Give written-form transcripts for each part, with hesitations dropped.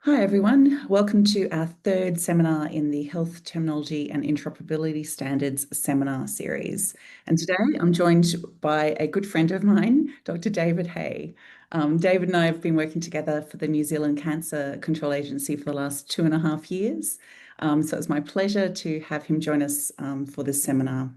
Hi everyone, welcome to our third seminar in the Health Terminology and Interoperability Standards seminar series. And today I'm joined by a good friend of mine, Dr. David Hay. David and I have been working together for the New Zealand Cancer Control Agency for the last 2.5 years. So it's my pleasure to have him join us for this seminar.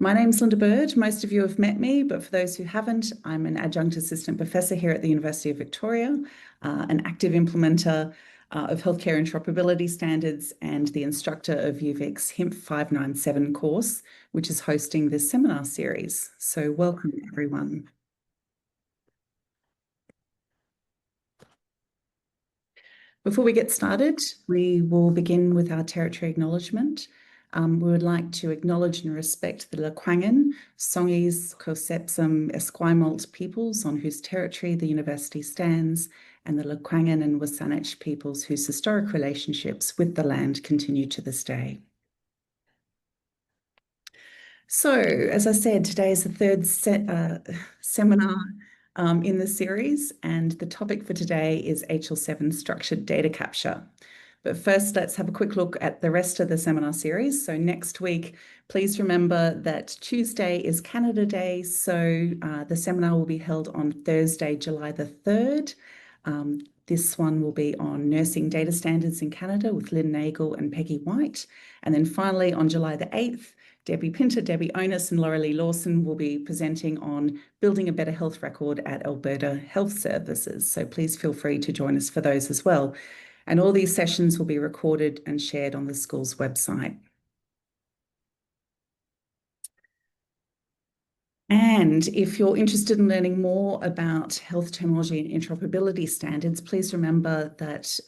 My name's Linda Bird. Most of you have met me, but for those who haven't, I'm an adjunct assistant professor here at the University of Victoria, an active implementer of healthcare interoperability standards, and the instructor of UVic's HIMP 597 course, which is hosting this seminar series. So welcome, everyone. Before we get started, we will begin with our territory acknowledgement. We would like to acknowledge and respect the Lekwungen, Songhees, Kosepsum, Esquimalt peoples on whose territory the university stands, and the Lekwungen and Wasanich peoples whose historic relationships with the land continue to this day. So, as I said, today is the third seminar in the series, and the topic for today is HL7 structured data capture. But first, let's have a quick look at the rest of the seminar series. So next week, please remember that Tuesday is Canada Day. So the seminar will be held on Thursday, July the 3rd. This one will be on nursing data standards in Canada with Lynn Nagel and Peggy White. And then finally, on July the 8th, Debbie Pinter, Debbie Onus, and Laurelie Lawson will be presenting on building a better health record at Alberta Health Services. So please feel free to join us for those as well. And all these sessions will be recorded and shared on the school's website. And if you're interested in learning more about health terminology and interoperability standards, please remember that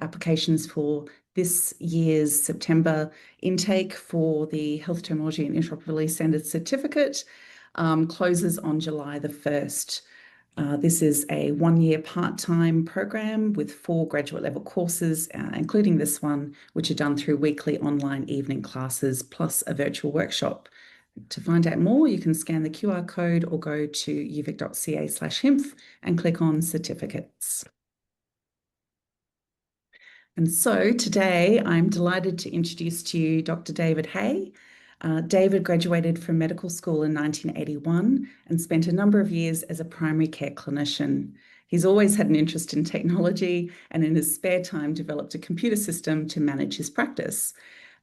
applications for this year's September intake for the Health Terminology and Interoperability Standards Certificate closes on July the 1st. This is a 1-year part-time program with 4 graduate level courses, including this one, which are done through weekly online evening classes plus a virtual workshop. To find out more, you can scan the QR code or go to uvic.ca/HIMF and click on certificates. And so today I'm delighted to introduce to you Dr. David Hay. David graduated from medical school in 1981 and spent a number of years as a primary care clinician. He's always had an interest in technology and in his spare time developed a computer system to manage his practice.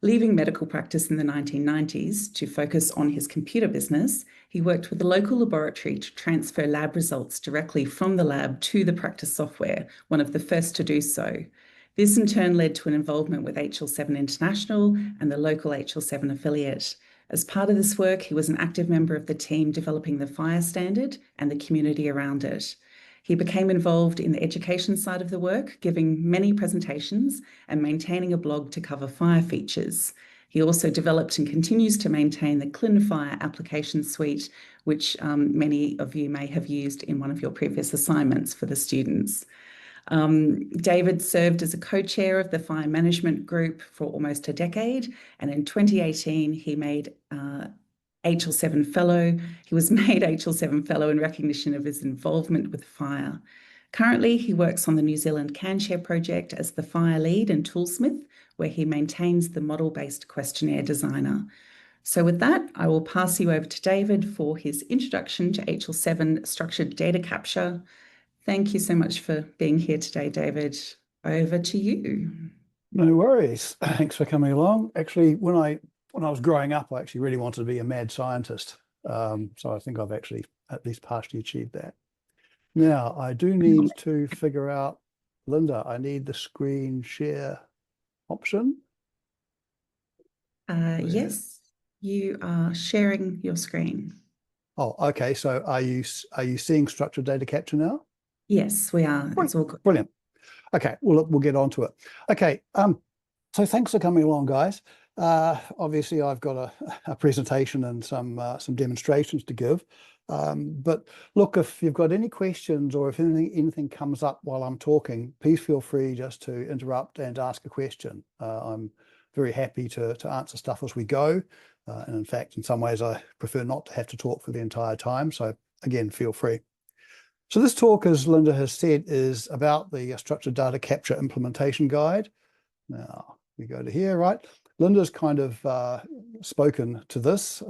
Leaving medical practice in the 1990s to focus on his computer business, he worked with the local laboratory to transfer lab results directly from the lab to the practice software, one of the first to do so. This in turn led to an involvement with HL7 International and the local HL7 affiliate. As part of this work, he was an active member of the team developing the fire standard and the community around it. He became involved in the education side of the work, giving many presentations and maintaining a blog to cover fire features. He also developed and continues to maintain the ClinFire application suite, which many of you may have used in one of your previous assignments for the students. David served as a co-chair of the fire management group for almost a decade, and in 2018 he made HL7 Fellow. He was made HL7 Fellow in recognition of his involvement with fire. Currently, he works on the New Zealand CanShare project as the fire lead and toolsmith, where he maintains the model-based questionnaire designer. So with that, I will pass you over to David for his introduction to HL7 structured data capture. Thank you so much for being here today, David. Over to you. No worries. Thanks for coming along. Actually, when I was growing up, I actually really wanted to be a mad scientist. So I think I've actually at least partially achieved that. Now, I do need to figure out, Linda, I need the screen share option. Yes, you are sharing your screen. Oh, okay. So are you seeing structured data capture now? Yes, we are. It's all good. Brilliant. Okay, well, we'll get on to it. Okay, so thanks for coming along, guys. Obviously, I've got a presentation and some demonstrations to give. But look, if you've got any questions or if anything comes up while I'm talking, please feel free just to interrupt and ask a question. I'm very happy to answer stuff as we go. And in fact, in some ways, I prefer not to have to talk for the entire time. So again, feel free. So this talk, as Linda has said, is about the structured data capture implementation guide. Now we go to here, right? Linda's kind of spoken to this,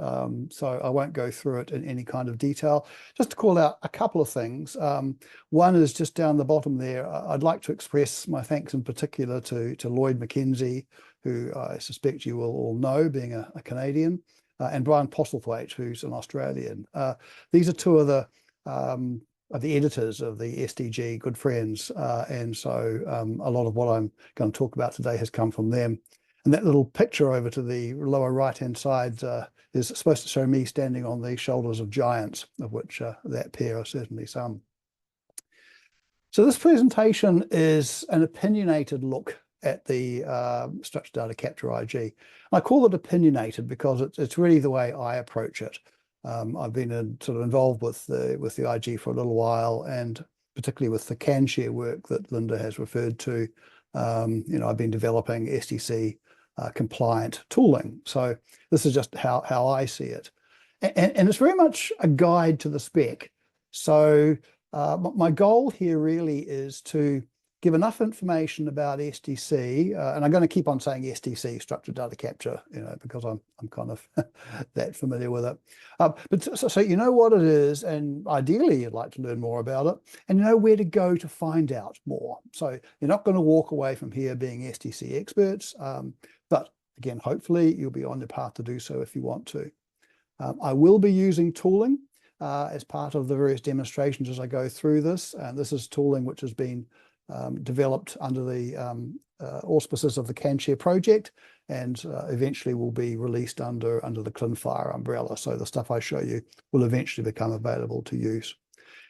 so I won't go through it in any kind of detail. Just to call out a couple of things. One is just down the bottom there. I'd like to express my thanks in particular to Lloyd McKenzie, who I suspect you will all know, being a Canadian, and Brian Postlethwaite, who's an Australian. These are two of the editors of the SDG, good friends, and so a lot of what I'm going to talk about today has come from them. And that little picture over to the lower right-hand side is supposed to show me standing on the shoulders of giants, of which that pair are certainly some. So this presentation is an opinionated look at the structured data capture IG. I call it opinionated because it's really the way I approach it. I've been sort of involved with the IG for a little while, and particularly with the CanShare work that Linda has referred to. I've been developing SDC compliant tooling. So this is just how I see it. And it's very much a guide to the spec. So my goal here really is to give enough information about SDC, and I'm going to keep on saying SDC, structured data capture, because I'm kind of that familiar with it. But so you know what it is, and ideally you'd like to learn more about it, and you know where to go to find out more. So you're not going to walk away from here being SDC experts, but again, hopefully you'll be on the path to do so if you want to. I will be using tooling as part of the various demonstrations as I go through this, and this is tooling which has been developed under the auspices of the CanShare project, and eventually will be released under the ClinFire umbrella. So the stuff I show you will eventually become available to use.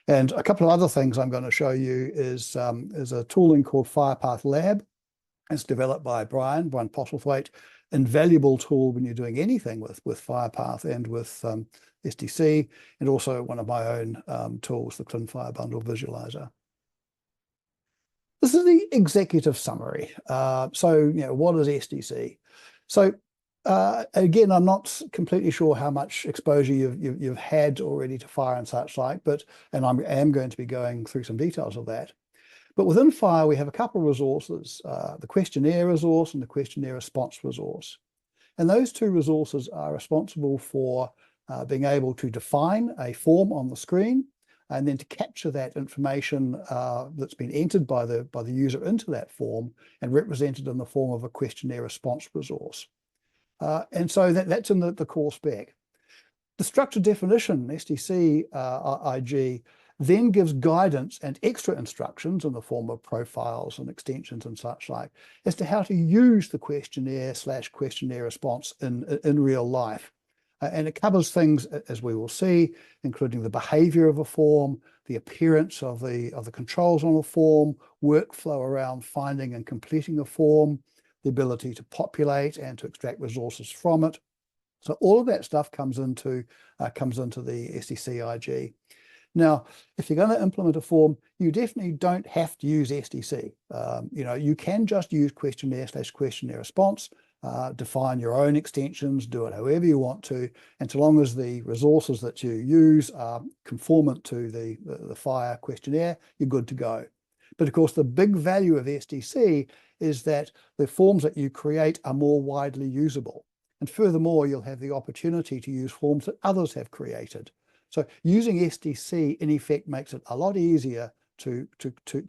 And a couple of other things I'm going to show you is a tooling called FirePath Lab. It's developed by Brian Postlethwaite. Invaluable tool when you're doing anything with FirePath and with SDC, and also one of my own tools, the ClinFire Bundle Visualizer. This is the executive summary. So, what is SDC? So, again, I'm not completely sure how much exposure you've had already to Fire and such like, and I am going to be going through some details of that. But within Fire, we have a couple of resources, the questionnaire resource and the questionnaire response resource. And those two resources are responsible for being able to define a form on the screen, and then to capture that information that's been entered by the user into that form and represented in the form of a questionnaire response resource. And so that's in the core spec. The structured definition, SDC IG, then gives guidance and extra instructions in the form of profiles and extensions and such like as to how to use the questionnaire/questionnaire response in real life. And it covers things, as we will see, including the behavior of a form, the appearance of the controls on a form, workflow around finding and completing a form, the ability to populate and to extract resources from it. So all of that stuff comes into the SDC IG. Now, if you're going to implement a form, you definitely don't have to use SDC. You can just use questionnaire/questionnaire response, define your own extensions, do it however you want to, and so long as the resources that you use are conformant to the Fire questionnaire, you're good to go. But of course, the big value of SDC is that the forms that you create are more widely usable. And furthermore, you'll have the opportunity to use forms that others have created. So using SDC in effect makes it a lot easier to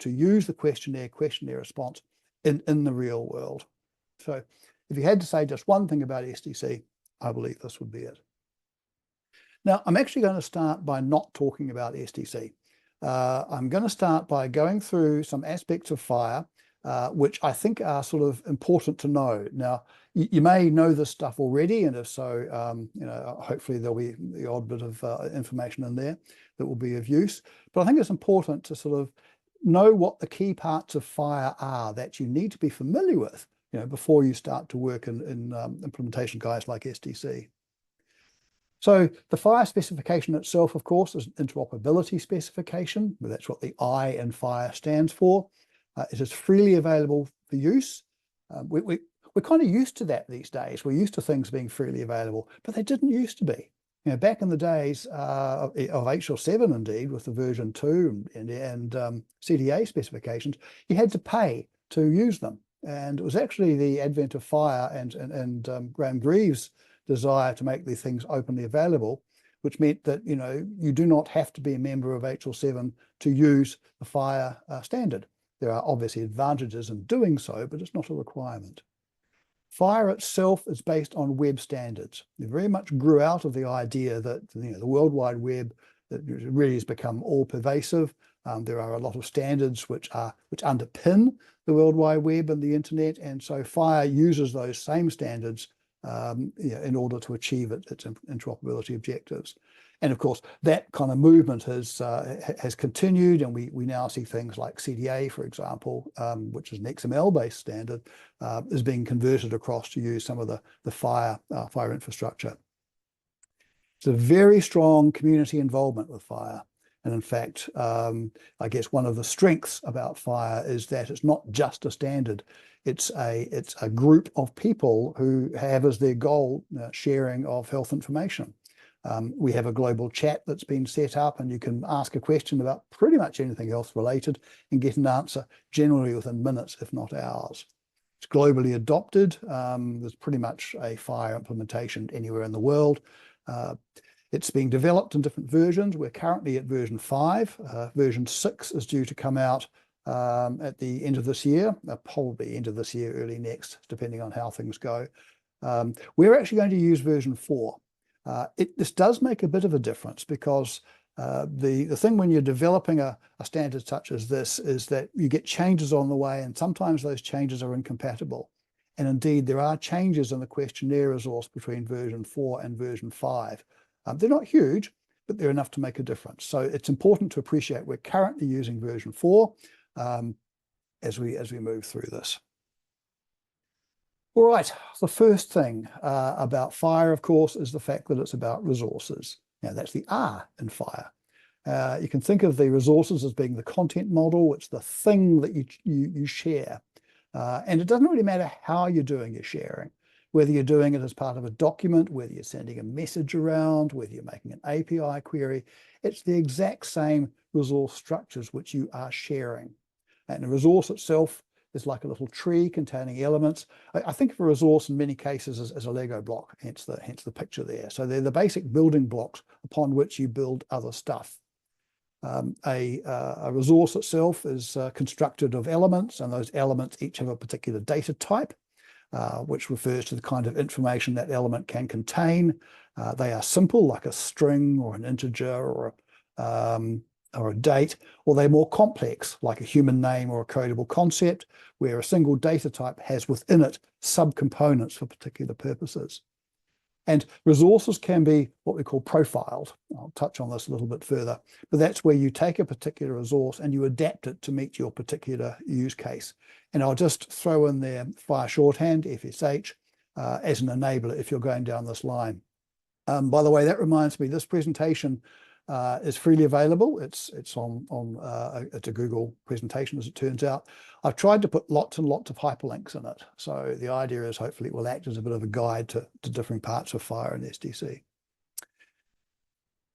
use the questionnaire response in the real world. So if you had to say just one thing about SDC, I believe this would be it. Now, I'm actually going to start by not talking about SDC. I'm going to start by going through some aspects of Fire, which I think are sort of important to know. Now, you may know this stuff already, and if so, hopefully there'll be the odd bit of information in there that will be of use. But I think it's important to sort of know what the key parts of Fire are that you need to be familiar with, before you start to work in implementation guides like SDC. So the Fire specification itself, of course, is an interoperability specification. That's what the I in Fire stands for. It is freely available for use. We're kind of used to that these days. We're used to things being freely available, but they didn't used to be. Back in the days of HL7, indeed, with the version 2 and CDA specifications, you had to pay to use them. And it was actually the advent of FHIR and Graham Greaves' desire to make these things openly available, which meant that, you do not have to be a member of HL7 to use the FHIR standard. There are obviously advantages in doing so, but it's not a requirement. FHIR itself is based on web standards. It very much grew out of the idea that the World Wide Web that really has become all pervasive. There are a lot of standards which underpin the World Wide Web and the internet, and so FHIR uses those same standards in order to achieve its interoperability objectives. And of course, that kind of movement has continued, and we now see things like CDA, for example, which is an XML-based standard, is being converted across to use some of the FHIR infrastructure. It's a very strong community involvement with FHIR. And in fact, I guess one of the strengths about FHIR is that it's not just a standard. It's a group of people who have as their goal sharing of health information. We have a global chat that's been set up, and you can ask a question about pretty much anything else related and get an answer generally within minutes, if not hours. It's globally adopted. There's pretty much a FHIR implementation anywhere in the world. It's being developed in different versions. We're currently at version 5. Version 6 is due to come out at the end of this year, probably end of this year, early next, depending on how things go. We're actually going to use version 4. This does make a bit of a difference because the thing when you're developing a standard such as this is that you get changes on the way, and sometimes those changes are incompatible. And indeed, there are changes in the questionnaire resource between version 4 and version 5. They're not huge, but they're enough to make a difference. So it's important to appreciate we're currently using version 4 as we move through this. All right, the first thing about FHIR, of course, is the fact that it's about resources. Now, that's the R in FHIR. You can think of the resources as being the content model. It's the thing that you share. And it doesn't really matter how you're doing your sharing, whether you're doing it as part of a document, whether you're sending a message around, whether you're making an API query. It's the exact same resource structures which you are sharing. And the resource itself is like a little tree containing elements. I think of a resource in many cases as a Lego block, hence the picture there. So they're the basic building blocks upon which you build other stuff. A resource itself is constructed of elements, and those elements each have a particular data type, which refers to the kind of information that element can contain. They are simple, like a string or an integer or a date, or they're more complex, like a human name or a codable concept, where a single data type has within it subcomponents for particular purposes. And resources can be what we call profiled. I'll touch on this a little bit further, but that's where you take a particular resource and you adapt it to meet your particular use case. And I'll just throw in there FHIR shorthand, FSH, as an enabler if you're going down this line. By the way, that reminds me, this presentation is freely available. It's it's a Google presentation, as it turns out. I've tried to put lots and lots of hyperlinks in it. So the idea is hopefully it will act as a bit of a guide to different parts of FHIR and SDC.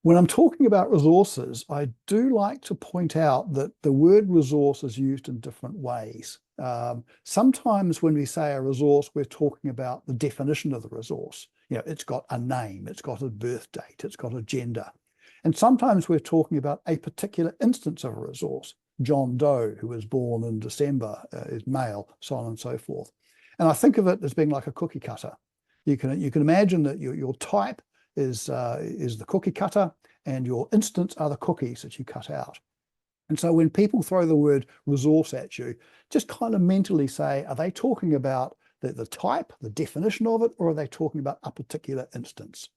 When I'm talking about resources, I do like to point out that the word resource is used in different ways. Sometimes when we say a resource, we're talking about the definition of the resource. It's got a name, it's got a birth date, it's got a gender. And sometimes we're talking about a particular instance of a resource. John Doe, who was born in December, is male, so on and so forth. And I think of it as being like a cookie cutter. You can imagine that your type is the cookie cutter, and your instance are the cookies that you cut out. And so when people throw the word resource at you, just kind of mentally say, are they talking about the type, the definition of it, or are they talking about a particular instance?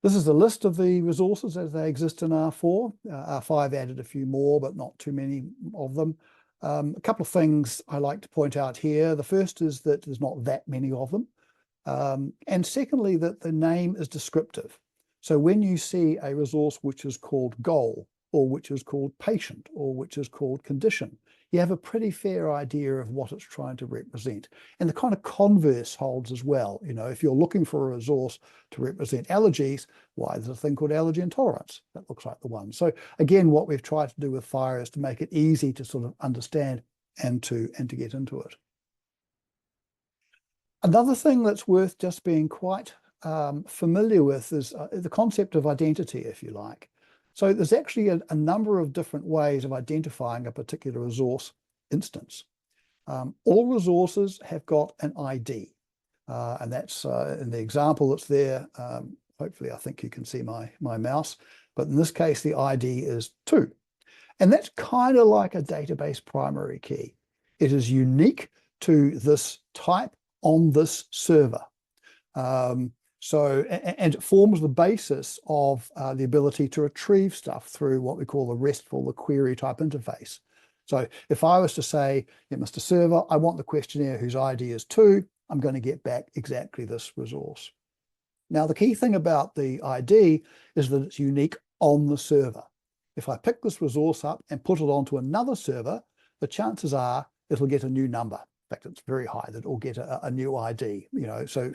This is the list of the resources as they exist in R4. R5 added a few more, but not too many of them. A couple of things I like to point out here. The first is that there's not that many of them. And secondly, that the name is descriptive. So when you see a resource which is called goal, or which is called patient, or which is called condition, you have a pretty fair idea of what it's trying to represent. And the kind of converse holds as well. You know, if you're looking for a resource to represent allergies, why, there's a thing called allergy intolerance. That looks like the one. So again, what we've tried to do with fire is to make it easy to sort of understand and to get into it. Another thing that's worth just being quite familiar with is the concept of identity, if you like. So there's actually a number of different ways of identifying a particular resource instance. All resources have got an ID, and that's in the example that's there. Hopefully, I think you can see my mouse, but in this case, the ID is 2. And that's kind of like a database primary key. It is unique to this type on this server. And it forms the basis of the ability to retrieve stuff through what we call the RESTful, the query type interface. So if I was to say, yeah, Mr. Server, I want the questionnaire whose ID is 2, I'm going to get back exactly this resource. Now, the key thing about the ID is that it's unique on the server. If I pick this resource up and put it onto another server, the chances are it'll get a new number. In fact, it's very high that it'll get a new ID. You know, so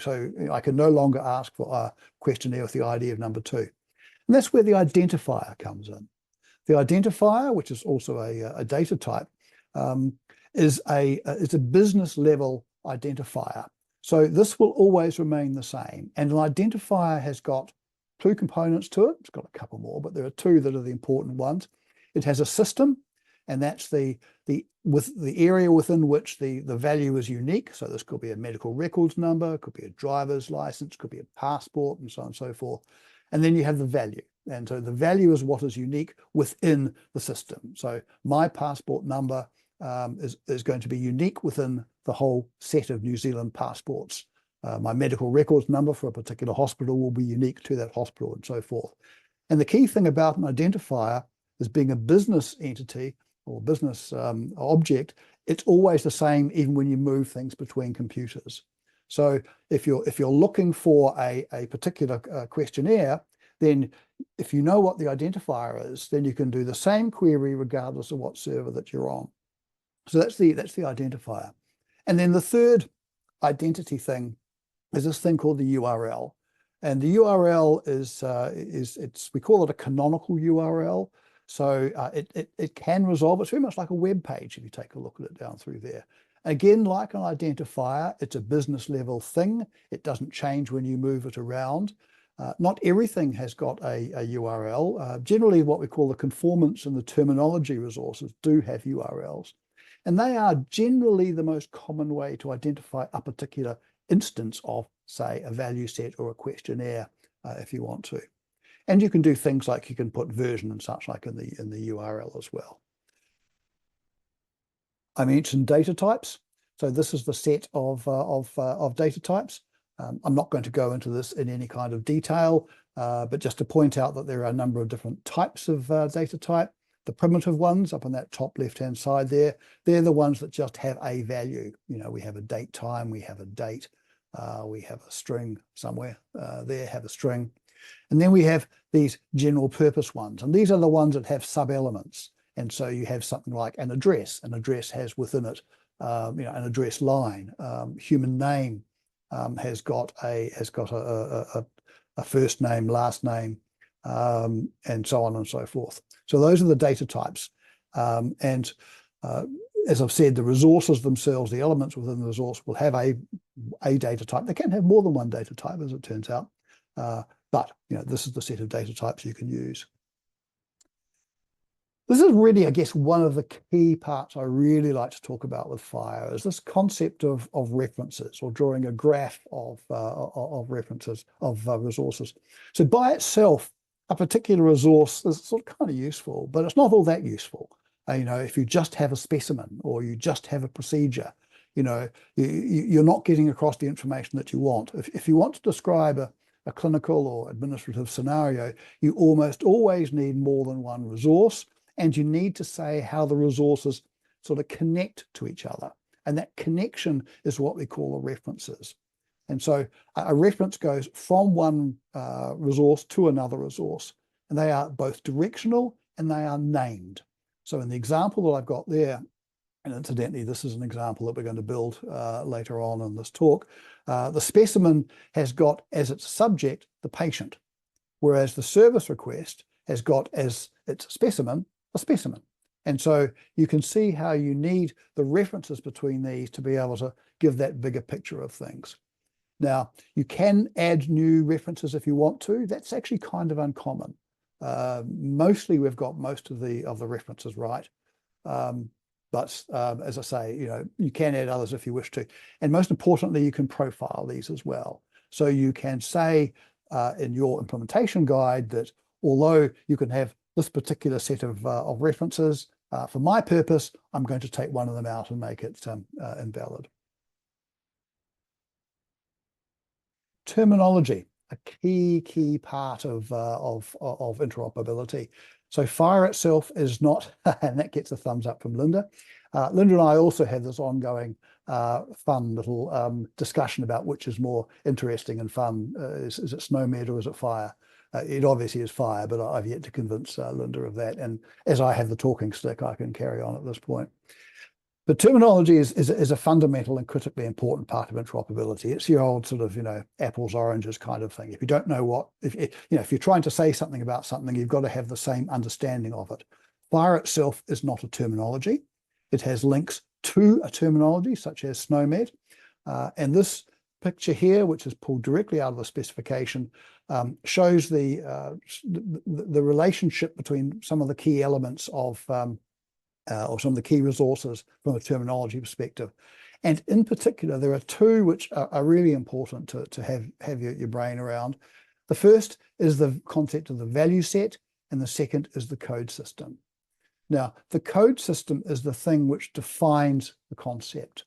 I can no longer ask for a questionnaire with the ID of number 2. And that's where the identifier comes in. The identifier, which is also a data type, is a business level identifier. So this will always remain the same. And an identifier has got 2 components to it. It's got a couple more, but there are 2 that are the important ones. It has a system, and that's the area within which the value is unique. So this could be a medical records number, could be a driver's license, could be a passport, and so on and so forth. And then you have the value. And so the value is what is unique within the system. So my passport number is going to be unique within the whole set of New Zealand passports. My medical records number for a particular hospital will be unique to that hospital, and so forth. And the key thing about an identifier is, being a business entity or business object, it's always the same even when you move things between computers. So if you're looking for a particular questionnaire, then if you know what the identifier is, then you can do the same query regardless of what server that you're on. So that's the identifier. And then the third identity thing is this thing called the URL. And the URL we call it a canonical URL. So it can resolve. It's very much like a web page if you take a look at it down through there. Again, like an identifier, it's a business level thing. It doesn't change when you move it around. Not everything has got a URL. Generally, what we call the conformance and the terminology resources do have URLs. And they are generally the most common way to identify a particular instance of, say, a value set or a questionnaire, if you want to. And you can do things like you can put version and such like in the URL as well. I mentioned data types. So this is the set of data types. I'm not going to go into this in any kind of detail, but just to point out that there are a number of different types of data type. The primitive ones up on that top left-hand side there, they're the ones that just have a value. You know, we have a date time, we have a date, we have a string somewhere there, have a string. And then we have these general purpose ones. And these are the ones that have sub-elements. And so you have something like an address. An address has within it, an address line. Human name has got a first name, last name, and so on and so forth. So those are the data types. As I've said, the resources themselves, the elements within the resource will have a data type. They can have more than one data type, as it turns out. But this is the set of data types you can use. This is really, I guess, one of the key parts I really like to talk about with fire is this concept of references, or drawing a graph of references, of resources. So by itself, a particular resource is sort of kind of useful, but it's not all that useful. If you just have a specimen or you just have a procedure, you're not getting across the information that you want. If you want to describe a clinical or administrative scenario, you almost always need more than one resource, and you need to say how the resources sort of connect to each other. And that connection is what we call the references. And so a reference goes from one resource to another resource, and they are both directional and they are named. So in the example that I've got there, And incidentally, this is an example that we're going to build later on in this talk. The specimen has got as its subject the patient, whereas the service request has got as its specimen a specimen. And so you can see how you need the references between these to be able to give that bigger picture of things. Now, you can add new references if you want to. That's actually kind of uncommon. Mostly we've got most of the references right. But as I say, you can add others if you wish to. And most importantly, you can profile these as well. So you can say in your implementation guide that although you can have this particular set of references, for my purpose, I'm going to take one of them out and make it invalid. Terminology, a key part of interoperability. So FHIR itself is not, and that gets a thumbs up from Linda. Linda and I also have this ongoing fun little discussion about which is more interesting and fun. Is it SNOMED or is it FHIR? It obviously is FHIR, but I've yet to convince Linda of that. And as I have the talking stick, I can carry on at this point. But terminology is a fundamental and critically important part of interoperability. It's your old sort of, apples, oranges kind of thing. If you don't know what, if you're trying to say something about something, you've got to have the same understanding of it. FHIR itself is not a terminology. It has links to a terminology such as SNOMED. And this picture here, which is pulled directly out of the specification, shows the relationship between some of the key elements of or some of the key resources from a terminology perspective. And in particular, there are two which are really important to have your brain around. The first is the concept of the value set, and the second is the code system. Now, the code system is the thing which defines the concept.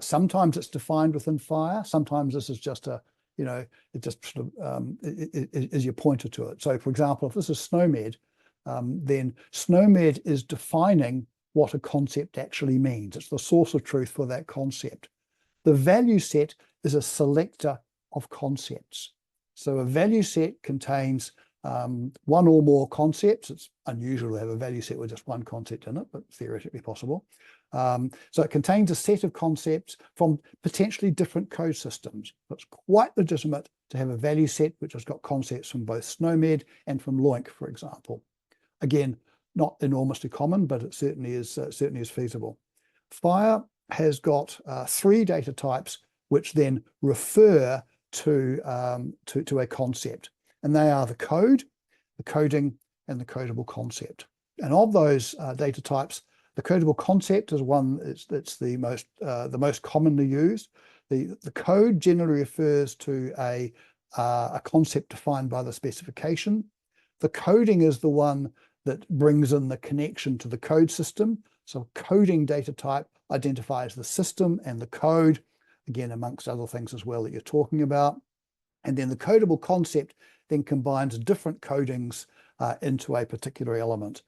Sometimes it's defined within FHIR. Sometimes this is just it just sort of is your pointer to it. So, for example, if this is SNOMED, then SNOMED is defining what a concept actually means. It's the source of truth for that concept. The value set is a selector of concepts. So a value set contains one or more concepts. It's unusual to have a value set with just one concept in it, but theoretically possible. So it contains a set of concepts from potentially different code systems. It's quite legitimate to have a value set which has got concepts from both SNOMED and from LOINC, for example. Again, not enormously common, but it certainly is feasible. FHIR has got three data types which then refer to a concept, and they are the code, the coding, and the codable concept. And of those data types, the codable concept is one that's the most commonly used. The code generally refers to a concept defined by the specification. The coding is the one that brings in the connection to the code system. So coding data type identifies the system and the code, again, amongst other things as well that you're talking about. And then the codable concept then combines different codings into a particular element.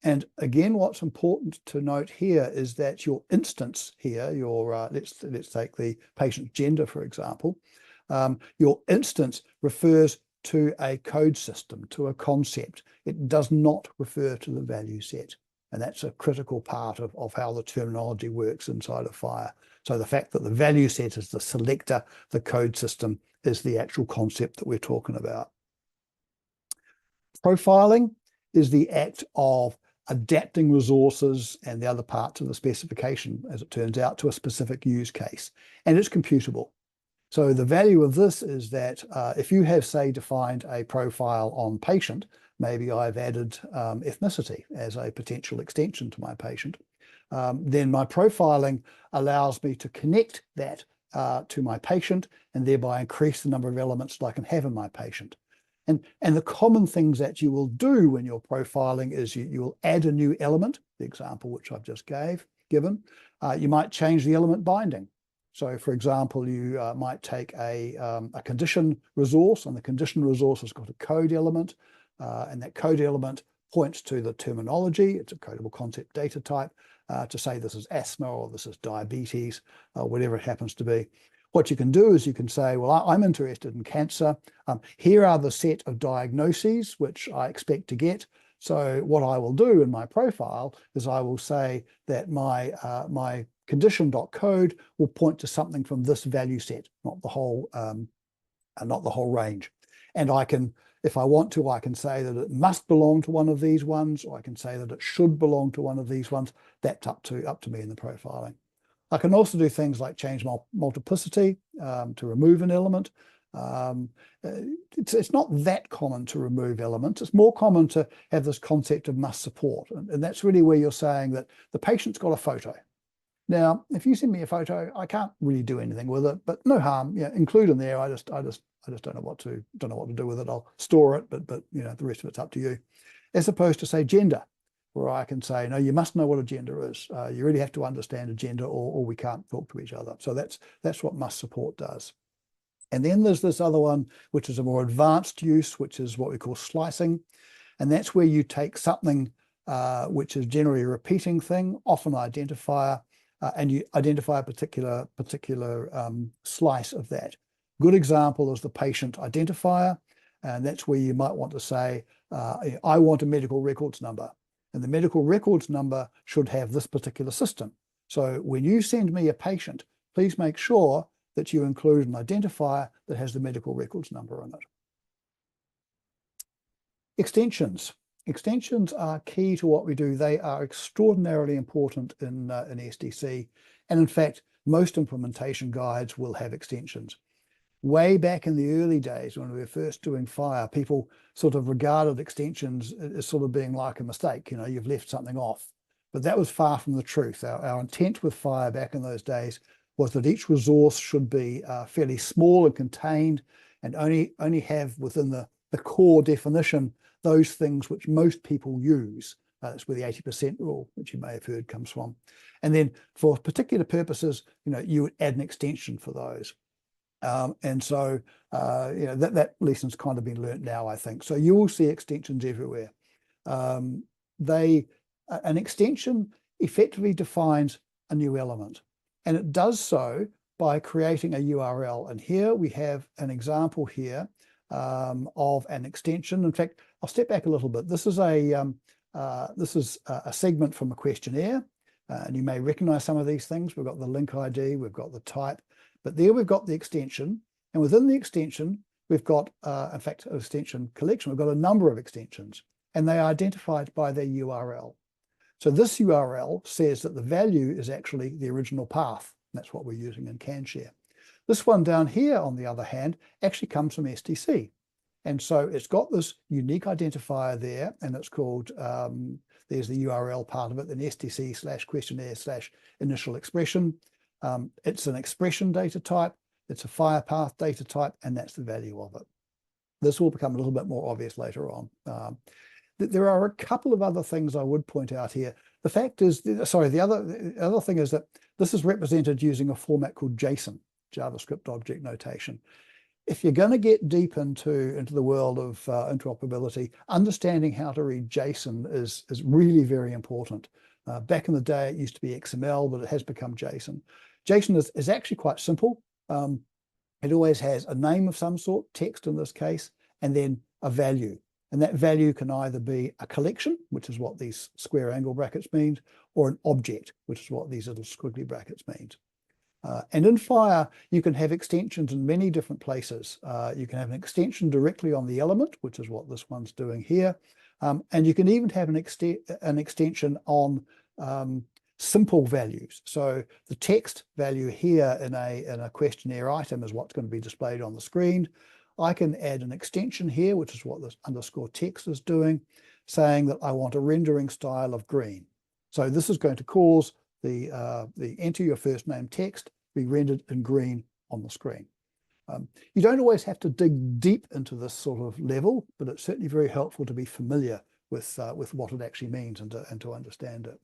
And again, what's important to note here is that your instance here, let's take the patient's gender, for example. Your instance refers to a code system, to a concept. It does not refer to the value set. And that's a critical part of how the terminology works inside of FHIR. So the fact that the value set is the selector, the code system is the actual concept that we're talking about. Profiling is the act of adapting resources and the other parts of the specification, as it turns out, to a specific use case. And it's computable. So the value of this is that if you have, say, defined a profile on patient, maybe I've added ethnicity as a potential extension to my patient, then my profiling allows me to connect that to my patient and thereby increase the number of elements that I can have in my patient. And the common things that you will do when you're profiling is you will add a new element, the example which I've just given. You might change the element binding. So, for example, you might take a condition resource, and the condition resource has got a code element, and that code element points to the terminology. It's a codable concept data type to say this is asthma or this is diabetes, whatever it happens to be. What you can do is you can say, well, I'm interested in cancer. Here are the set of diagnoses which I expect to get. So what I will do in my profile is I will say that my condition.code will point to something from this value set, not the whole range. And I can, if I want to, I can say that it must belong to one of these ones, or I can say that it should belong to one of these ones. That's up to me in the profiling. I can also do things like change multiplicity to remove an element. It's not that common to remove elements. It's more common to have this concept of must support. And that's really where you're saying that the patient's got a photo. Now, if you send me a photo, I can't really do anything with it, but no harm. Yeah, include in there. I just don't know what to do with it. I'll store it, but the rest of it's up to you. As opposed to say gender, where I can say, no, you must know what a gender is. You really have to understand a gender, or we can't talk to each other. So that's what must support does. And then there's this other one, which is a more advanced use, which is what we call slicing. And that's where you take something which is generally a repeating thing, often an identifier, and you identify a particular slice of that. Good example is the patient identifier, and that's where you might want to say, I want a medical records number, and the medical records number should have this particular system. So when you send me a patient, please make sure that you include an identifier that has the medical records number in it. Extensions. Extensions are key to what we do. They are extraordinarily important in SDC. And in fact, most implementation guides will have extensions. Way back in the early days when we were first doing FHIR, people sort of regarded extensions as sort of being like a mistake. You've left something off. But that was far from the truth. Our intent with FHIR back in those days was that each resource should be fairly small and contained, and only have within the core definition those things which most people use. That's where the 80% rule, which you may have heard, comes from. And then for particular purposes, you would add an extension for those. And so, that lesson's kind of been learnt now, I think. So you will see extensions everywhere. An extension effectively defines a new element, and it does so by creating a URL. And here we have an example here of an extension. In fact, I'll step back a little bit. This is a segment from a questionnaire, and you may recognize some of these things. We've got the link ID, we've got the type, but there we've got the extension, and within the extension, we've got, in fact, an extension collection. We've got a number of extensions, and they are identified by their URL. So this URL says that the value is actually the original path. That's what we're using in CanShare. This one down here, on the other hand, actually comes from SDC. And so it's got this unique identifier there, and it's called, there's the URL part of it, an SDC/questionnaire/initial expression. It's an expression data type, it's a FHIR data type, and that's the value of it. This will become a little bit more obvious later on. There are a couple of other things I would point out here. The fact is, the other thing is that this is represented using a format called JSON, JavaScript Object Notation. If you're going to get deep into the world of interoperability, understanding how to read JSON is really very important. Back in the day, it used to be XML, but it has become JSON. JSON is actually quite simple. It always has a name of some sort, text in this case, and then a value. And that value can either be a collection, which is what these square angle brackets mean, or an object, which is what these little squiggly brackets mean. And in FHIR, you can have extensions in many different places. You can have an extension directly on the element, which is what this one's doing here. And you can even have an extension on simple values. So the text value here in a questionnaire item is what's going to be displayed on the screen. I can add an extension here, which is what this underscore text is doing, saying that I want a rendering style of green. So this is going to cause the enter your first name text be rendered in green on the screen. You don't always have to dig deep into this sort of level, but it's certainly very helpful to be familiar with what it actually means and to understand it.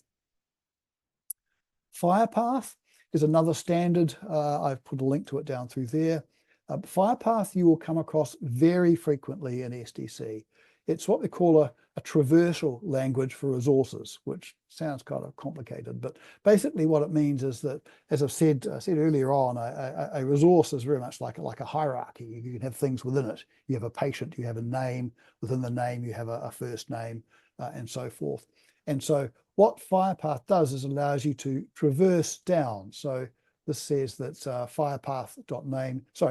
FHIR is another standard. I've put a link to it down through there. FHIR you will come across very frequently in SDC. It's what we call a traversal language for resources, which sounds kind of complicated, but basically what it means is that, as I've said earlier on, a resource is very much like a hierarchy. You can have things within it. You have a patient, you have a name. Within the name, you have a first name. and so forth. And so what FirePath does is allows you to traverse down. So this says that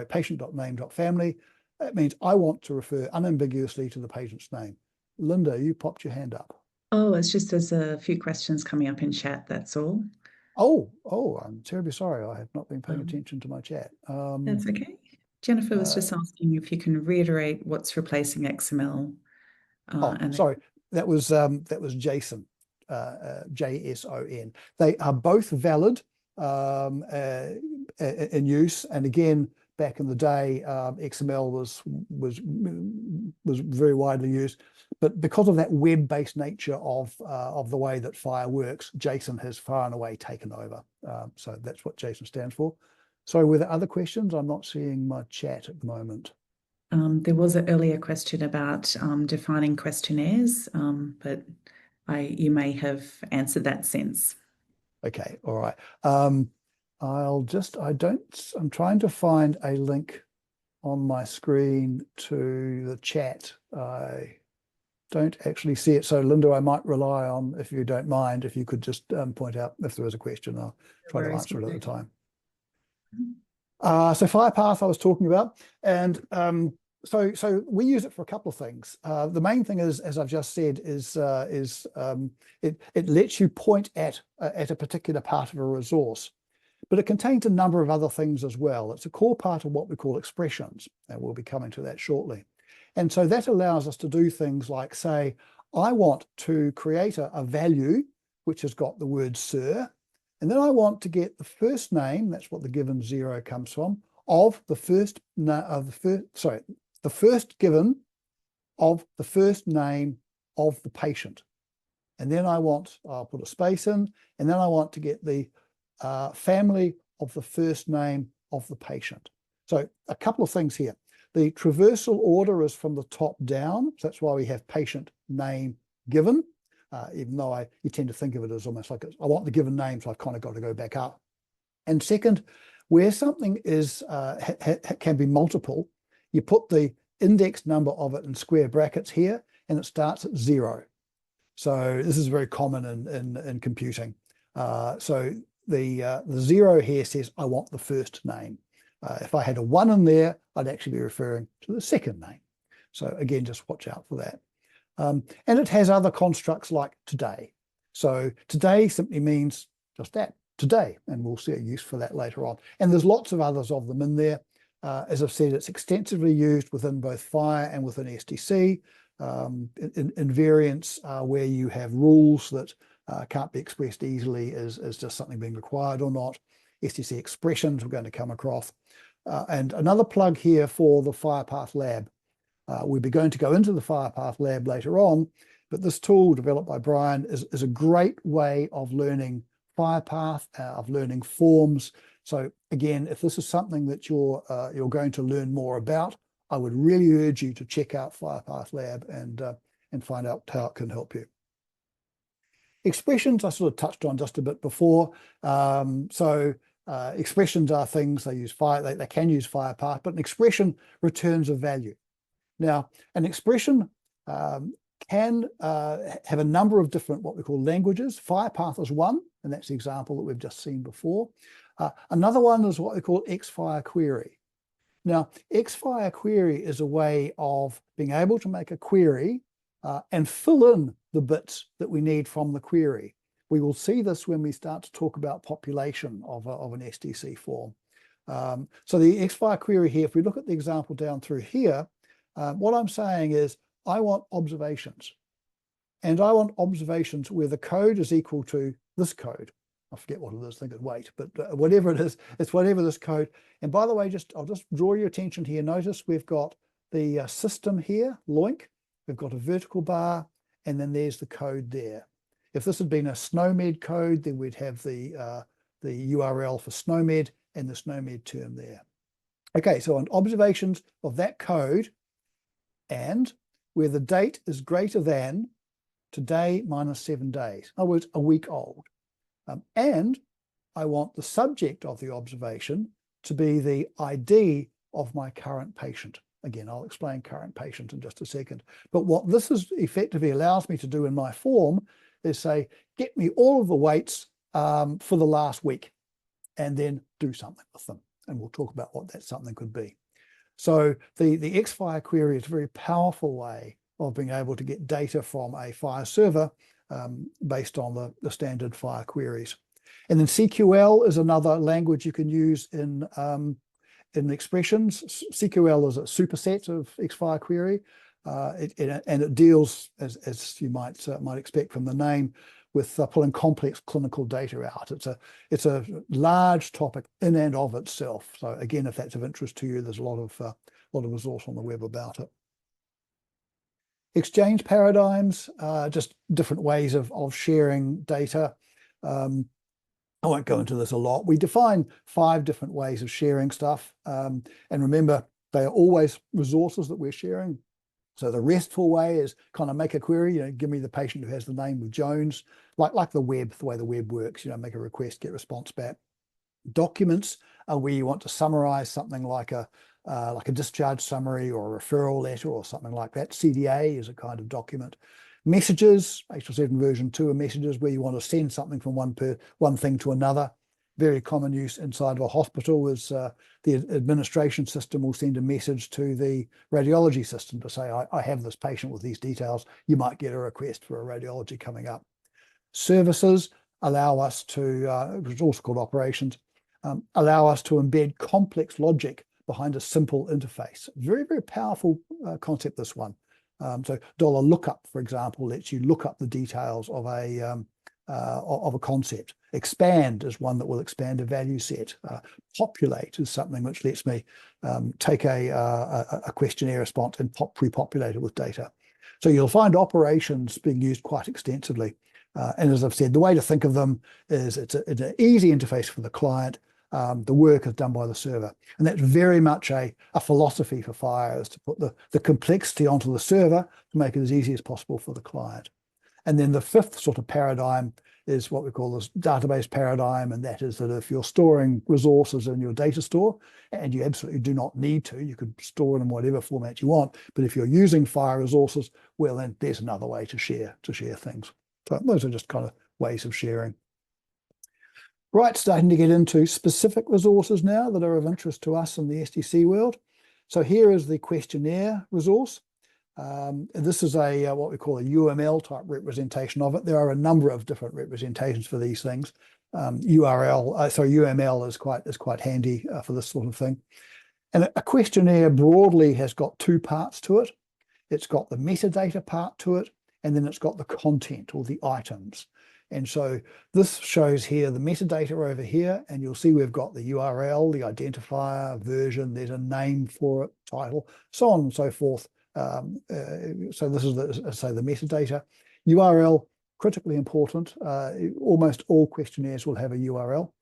patient.name.family. That means I want to refer unambiguously to the patient's name. Linda, you popped your hand up. Oh, it's just there's a few questions coming up in chat, that's all. Oh, I'm terribly sorry. I have not been paying Um, attention to my chat. that's okay. Jennifer was Uh, just asking if you can reiterate what's replacing XML. And sorry, that was Jason, JSON. They are both valid in use, and again, back in the day, XML was very widely used, but because of that web-based nature of the way that Fire works, JSON has far and away taken over. So that's what JSON stands for. Sorry, were there other questions? I'm not seeing my chat at the moment. there was an earlier question about defining questionnaires, but you may have answered that since. Okay, all right. I'm trying to find a link on my screen to the chat. I don't actually see it. So Linda, I might rely on, if you don't mind, if you could just point out if there is a question, I'll No try to worries. answer it at the time. Mhm. So FirePath I was talking about, and so we use it for a couple of things. The main thing is, as I've just said, is it lets you point at a particular part of a resource, but it contains a number of other things as well. It's a core part of what we call expressions, and we'll be coming to that shortly. And so that allows us to do things like say, I want to create a value which has got the word sir, and then I want to get the first name, that's what the given 0 comes from, of the first given of the first name of the patient. And then I'll put a space in, and then I want to get the family of the first name of the patient. So a couple of things here. The traversal order is from the top down. So that's why we have patient name given, even though you tend to think of it as almost like I want the given name, so I've kind of got to go back up. And second, where something is can be multiple, you put the index number of it in square brackets here, and it starts at 0. So this is very common in computing. So the 0 here says I want the first name. If I had a 1 in there, I'd actually be referring to the second name. So again, just watch out for that. And it has other constructs like today. So today simply means just that, today, and we'll see a use for that later on. And there's lots of others of them in there. As I've said, it's extensively used within both Fire and within STC. In variants where you have rules that can't be expressed easily as just something being required or not. STC expressions we're going to come across. And another plug here for the FirePath Lab. We'll be going to go into the FirePath Lab later on, but this tool developed by Brian is a great way of learning FirePath, of learning forms. So again, if this is something that you're going to learn more about, I would really urge you to check out FirePath Lab and find out how it can help you. Expressions I sort of touched on just a bit before. Expressions are things they can use FirePath, but an expression returns a value. Now, an expression can have a number of different what we call languages. FirePath is one, and that's the example that we've just seen before. Another one is what we call Xfire query. Now, Xfire query is a way of being able to make a query and fill in the bits that we need from the query. We will see this when we start to talk about population of an STC form. So the Xfire query here, if we look at the example down through here, what I'm saying is I want observations. And I want observations where the code is equal to this code. I forget what it is, I think it's weight, but whatever it is, it's whatever this code. And by the way, I'll just draw your attention here. Notice we've got the system here, LOINC. We've got a vertical bar, and then there's the code there. If this had been a SNOMED code, then we'd have the URL for SNOMED and the SNOMED term there. Okay, so on observations of that code, and where the date is greater than today minus 7 days, in other words, a week old. And I want the subject of the observation to be the ID of my current patient. Again, I'll explain current patient in just a second. But what this is effectively allows me to do in my form is say, get me all of the weights for the last week, and then do something with them. And we'll talk about what that something could be. So the Xfire query is a very powerful way of being able to get data from a Fire server based on the standard Fire queries. And then CQL is another language you can use in expressions. CQL is a superset of Xfire query, and it deals, as you might expect from the name, with pulling complex clinical data out. It's a large topic in and of itself. So again, if that's of interest to you, there's a lot of resource on the web about it. Exchange paradigms, just different ways of sharing data. I won't go into this a lot. We define 5 different ways of sharing stuff. And remember, they are always resources that we're sharing. So the RESTful way is kind of make a query, give me the patient who has the name with Jones, like the web, the way the web works, make a request, get response back. Documents are where you want to summarize something like a discharge summary or a referral letter or something like that. CDA is a kind of document. Messages, HL7 version 2 are messages where you want to send something from one thing to another. Very common use inside of a hospital is the administration system will send a message to the radiology system to say, I have this patient with these details. You might get a request for a radiology coming up. Services allow us to, which is also called operations, allow us to embed complex logic behind a simple interface. Very, very powerful concept, this one. So $lookup, for example, lets you look up the details of a concept. Expand is one that will expand a value set. Populate is something which lets me take a questionnaire response and pre-populate it with data. So you'll find operations being used quite extensively. And as I've said, the way to think of them is it's an easy interface for the client. The work is done by the server. And that's very much a philosophy for Fire, is to put the complexity onto the server to make it as easy as possible for the client. And then the 5th sort of paradigm is what we call this database paradigm. And that is that if you're storing resources in your data store, and you absolutely do not need to, you could store them in whatever format you want. But if you're using Fire resources, well, then there's another way to share things. So those are just kind of ways of sharing. Right, starting to get into specific resources now that are of interest to us in the SDC world. So here is the questionnaire resource. This is what we call a UML type representation of it. There are a number of different representations for these things. UML is quite handy for this sort of thing. And a questionnaire broadly has got 2 parts to it. It's got the metadata part to it, and then it's got the content or the items. And so this shows here the metadata over here, and you'll see we've got the URL, the identifier, version, there's a name for it, title, so on and so forth. So this is the metadata. URL, critically important. Almost all questionnaires will have a URL.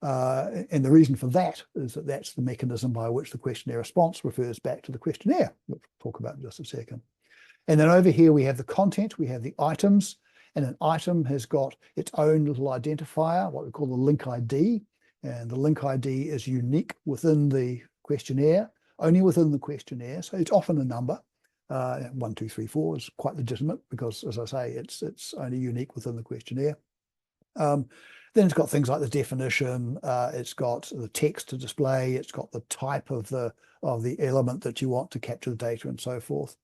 And the reason for that is that that's the mechanism by which the questionnaire response refers back to the questionnaire, which we'll talk about in just a second. And then over here we have the content, we have the items, and an item has got its own little identifier, what we call the link ID. And the link ID is unique within the questionnaire, only within the questionnaire. So it's often a number. 1, 2, 3, 4 is quite legitimate because, as I say, it's only unique within the questionnaire. Then it's got things like the definition. It's got the text to display. It's got the type of the element that you want to capture the data and so forth.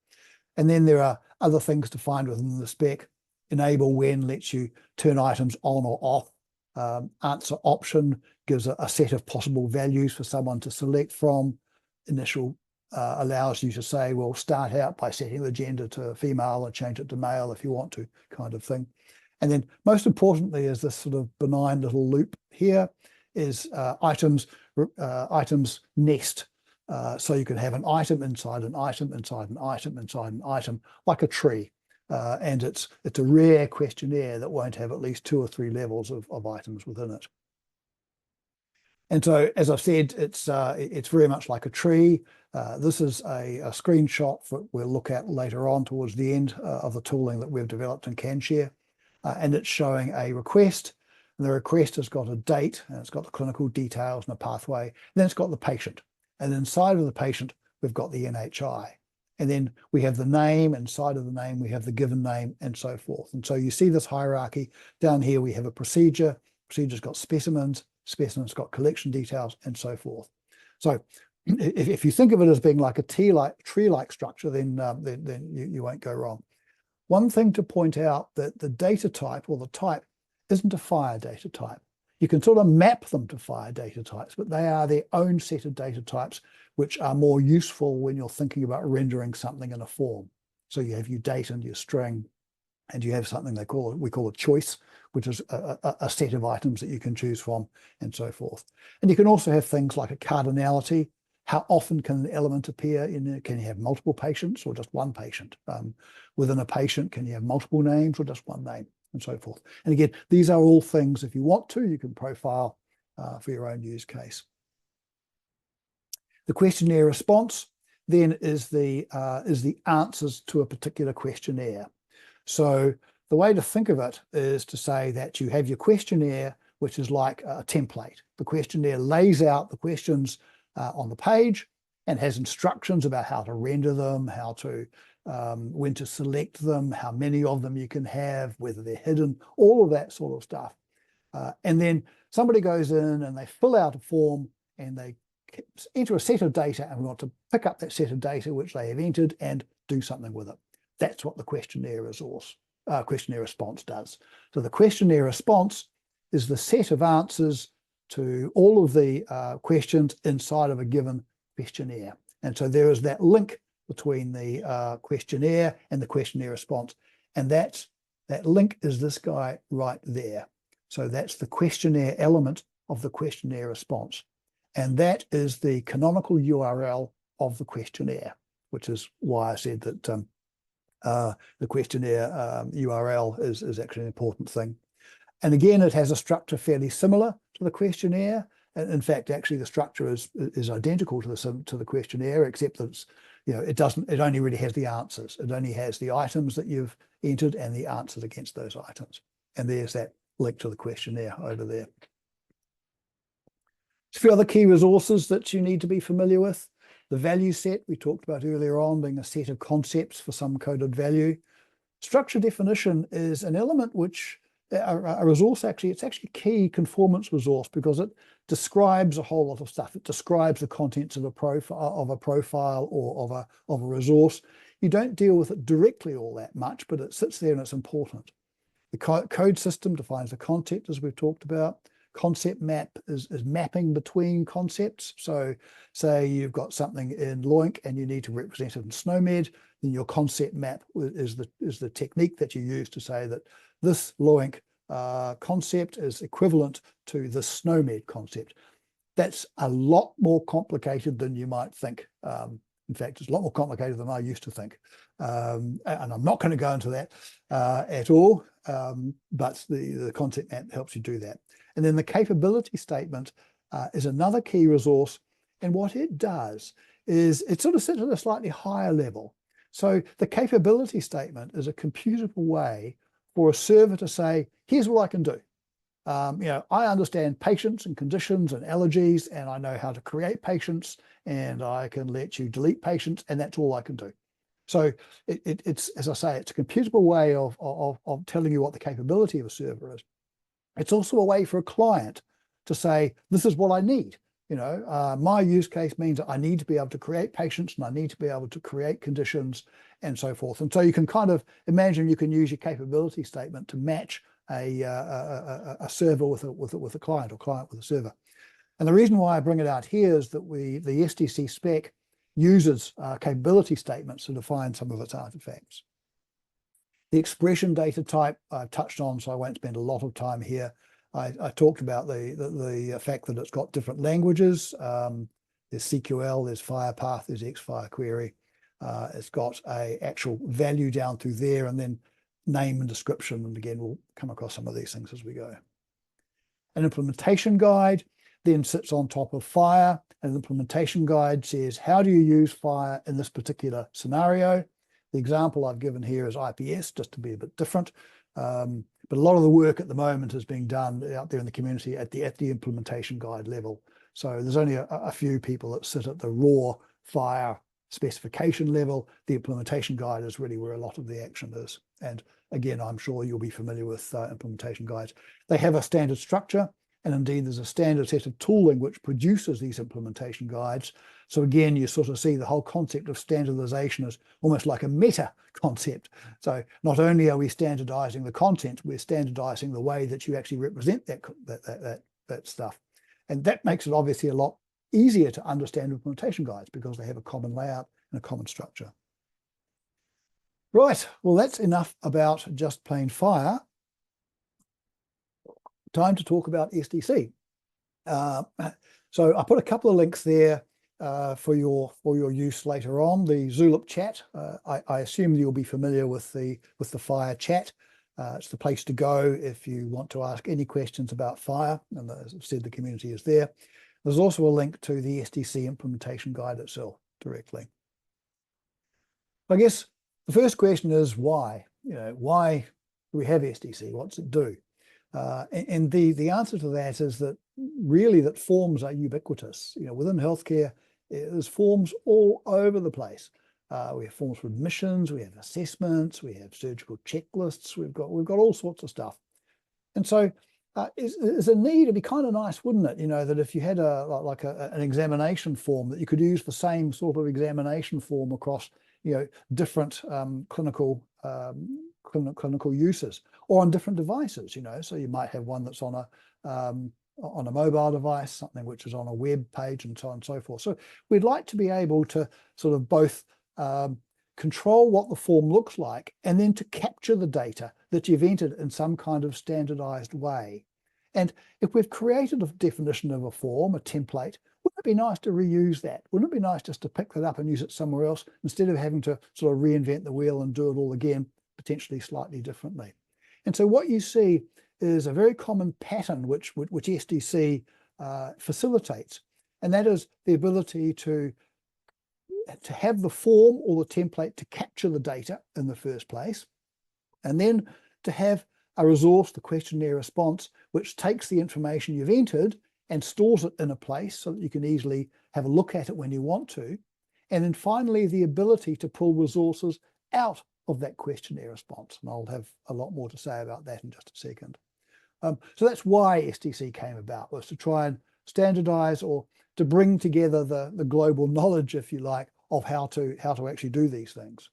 And then there are other things to find within the spec. Enable when lets you turn items on or off. Answer option gives a set of possible values for someone to select from. Initial allows you to say, well, start out by setting the gender to female and change it to male if you want to, kind of thing. And then most importantly is this sort of benign little loop here is items nest. So you can have an item inside an item inside an item inside an item, like a tree. And it's a rare questionnaire that won't have at least 2 or 3 levels of items within it. And so, as I've said, it's very much like a tree. This is a screenshot that we'll look at later on towards the end of the tooling that we've developed and can share. And it's showing a request. And the request has got a date, and it's got the clinical details and a pathway. And then it's got the patient. And inside of the patient, we've got the NHI. And then we have the name, inside of the name, we have the given name, and so forth. And so you see this hierarchy. Down here, we have a procedure. Procedure's got specimens, specimens got collection details, and so forth. So if you think of it as being like a tree-like structure, then you won't go wrong. One thing to point out, that the data type, or the type, isn't a FHIR data type. You can sort of map them to FHIR data types, but they are their own set of data types, which are more useful when you're thinking about rendering something in a form. So you have your date and your string, and you have something we call a choice, which is a set of items that you can choose from, and so forth. And you can also have things like a cardinality. How often can an element appear in there? Can you have multiple patients or just one patient? Within a patient, can you have multiple names or just one name, and so forth? And again, these are all things, if you want to, you can profile for your own use case. The questionnaire response then is the answers to a particular questionnaire. So the way to think of it is to say that you have your questionnaire, which is like a template. The questionnaire lays out the questions on the page and has instructions about how to render them, how to when to select them, how many of them you can have, whether they're hidden, all of that sort of stuff. And then somebody goes in and they fill out a form and they enter a set of data, and we want to pick up that set of data which they have entered and do something with it. That's what the questionnaire response does. So the questionnaire response is the set of answers to all of the questions inside of a given questionnaire. And so there is that link between the questionnaire and the questionnaire response. And that link is this guy right there. So that's the questionnaire element of the questionnaire response. And that is the canonical URL of the questionnaire, which is why I said that the questionnaire URL is actually an important thing. And again, it has a structure fairly similar to the questionnaire. And in fact, actually, the structure is identical to the questionnaire, except that it's, it only really has the answers. It only has the items that you've entered and the answers against those items. And there's that link to the questionnaire over there. A few other key resources that you need to be familiar with. The value set we talked about earlier on, being a set of concepts for some coded value. Structure definition is an element which, a resource actually, it's actually a key conformance resource because it describes a whole lot of stuff. It describes the contents of a profile or of a resource. You don't deal with it directly all that much, but it sits there and it's important. The code system defines the concept, as we've talked about. Concept map is mapping between concepts. So say you've got something in LOINC and you need to represent it in SNOMED, then your concept map is the technique that you use to say that this LOINC concept is equivalent to the SNOMED concept. That's a lot more complicated than you might think. In fact, it's a lot more complicated than I used to think. And I'm not going to go into that at all, but the concept map helps you do that. And then the capability statement is another key resource. And what it does is it sort of sits at a slightly higher level. So the capability statement is a computable way for a server to say, here's what I can do. I understand patients and conditions and allergies, and I know how to create patients, and I can let you delete patients, and that's all I can do. So it's, as I say, it's a computable way of telling you what the capability of a server is. It's also a way for a client to say, this is what I need. My use case means that I need to be able to create patients and I need to be able to create conditions and so forth. And so you can kind of imagine you can use your capability statement to match a server with a client or client with a server. And the reason why I bring it out here is that the SDC spec uses capability statements to define some of its artifacts. The expression data type I've touched on, so I won't spend a lot of time here. I talked about the fact that it's got different languages. There's CQL, there's FirePath, there's XFire query. It's got a actual value down through there, and then name and description. And again, we'll come across some of these things as we go. An implementation guide then sits on top of FHIR. An implementation guide says, how do you use FHIR in this particular scenario? The example I've given here is IPS, just to be a bit different. But a lot of the work at the moment is being done out there in the community at the implementation guide level. So there's only a few people that sit at the raw FHIR specification level, the implementation guide is really where a lot of the action is. And again, I'm sure you'll be familiar with implementation guides. They have a standard structure, and indeed there's a standard set of tooling which produces these implementation guides. So again, you sort of see the whole concept of standardization as almost like a meta concept. So not only are we standardizing the content, we're standardizing the way that you actually represent that stuff. And that makes it obviously a lot easier to understand implementation guides because they have a common layout and a common structure. Right, well, that's enough about just plain fire. Time to talk about SDC. So I put a couple of links there for your use later on. The Zulip chat. I assume you'll be familiar with the Fire chat. It's the place to go if you want to ask any questions about Fire. And as I've said, the community is there. There's also a link to the SDC implementation guide itself directly. I guess the first question is why? Why do we have SDC? What's it do? And the answer to that is that really that forms are ubiquitous. Within healthcare, there's forms all over the place. We have forms for admissions, we have assessments, we have surgical checklists, we've got all sorts of stuff. And so is a need, it'd be kind of nice, wouldn't it? That if you had an examination form that you could use the same sort of examination form across different clinical uses or on different devices. So you might have one that's on a mobile device, something which is on a web page, and so on and so forth. So we'd like to be able to sort of both control what the form looks like and then to capture the data that you've entered in some kind of standardized way. And if we've created a definition of a form, a template, wouldn't it be nice to reuse that? Wouldn't it be nice just to pick that up and use it somewhere else instead of having to sort of reinvent the wheel and do it all again, potentially slightly differently? And so what you see is a very common pattern which SDC facilitates, and that is the ability to have the form or the template to capture the data in the first place, and then to have a resource, the questionnaire response, which takes the information you've entered and stores it in a place so that you can easily have a look at it when you want to. And then finally, the ability to pull resources out of that questionnaire response. And I'll have a lot more to say about that in just a second. So that's why SDC came about, was to try and standardize or to bring together the global knowledge, if you like, of how to actually do these things.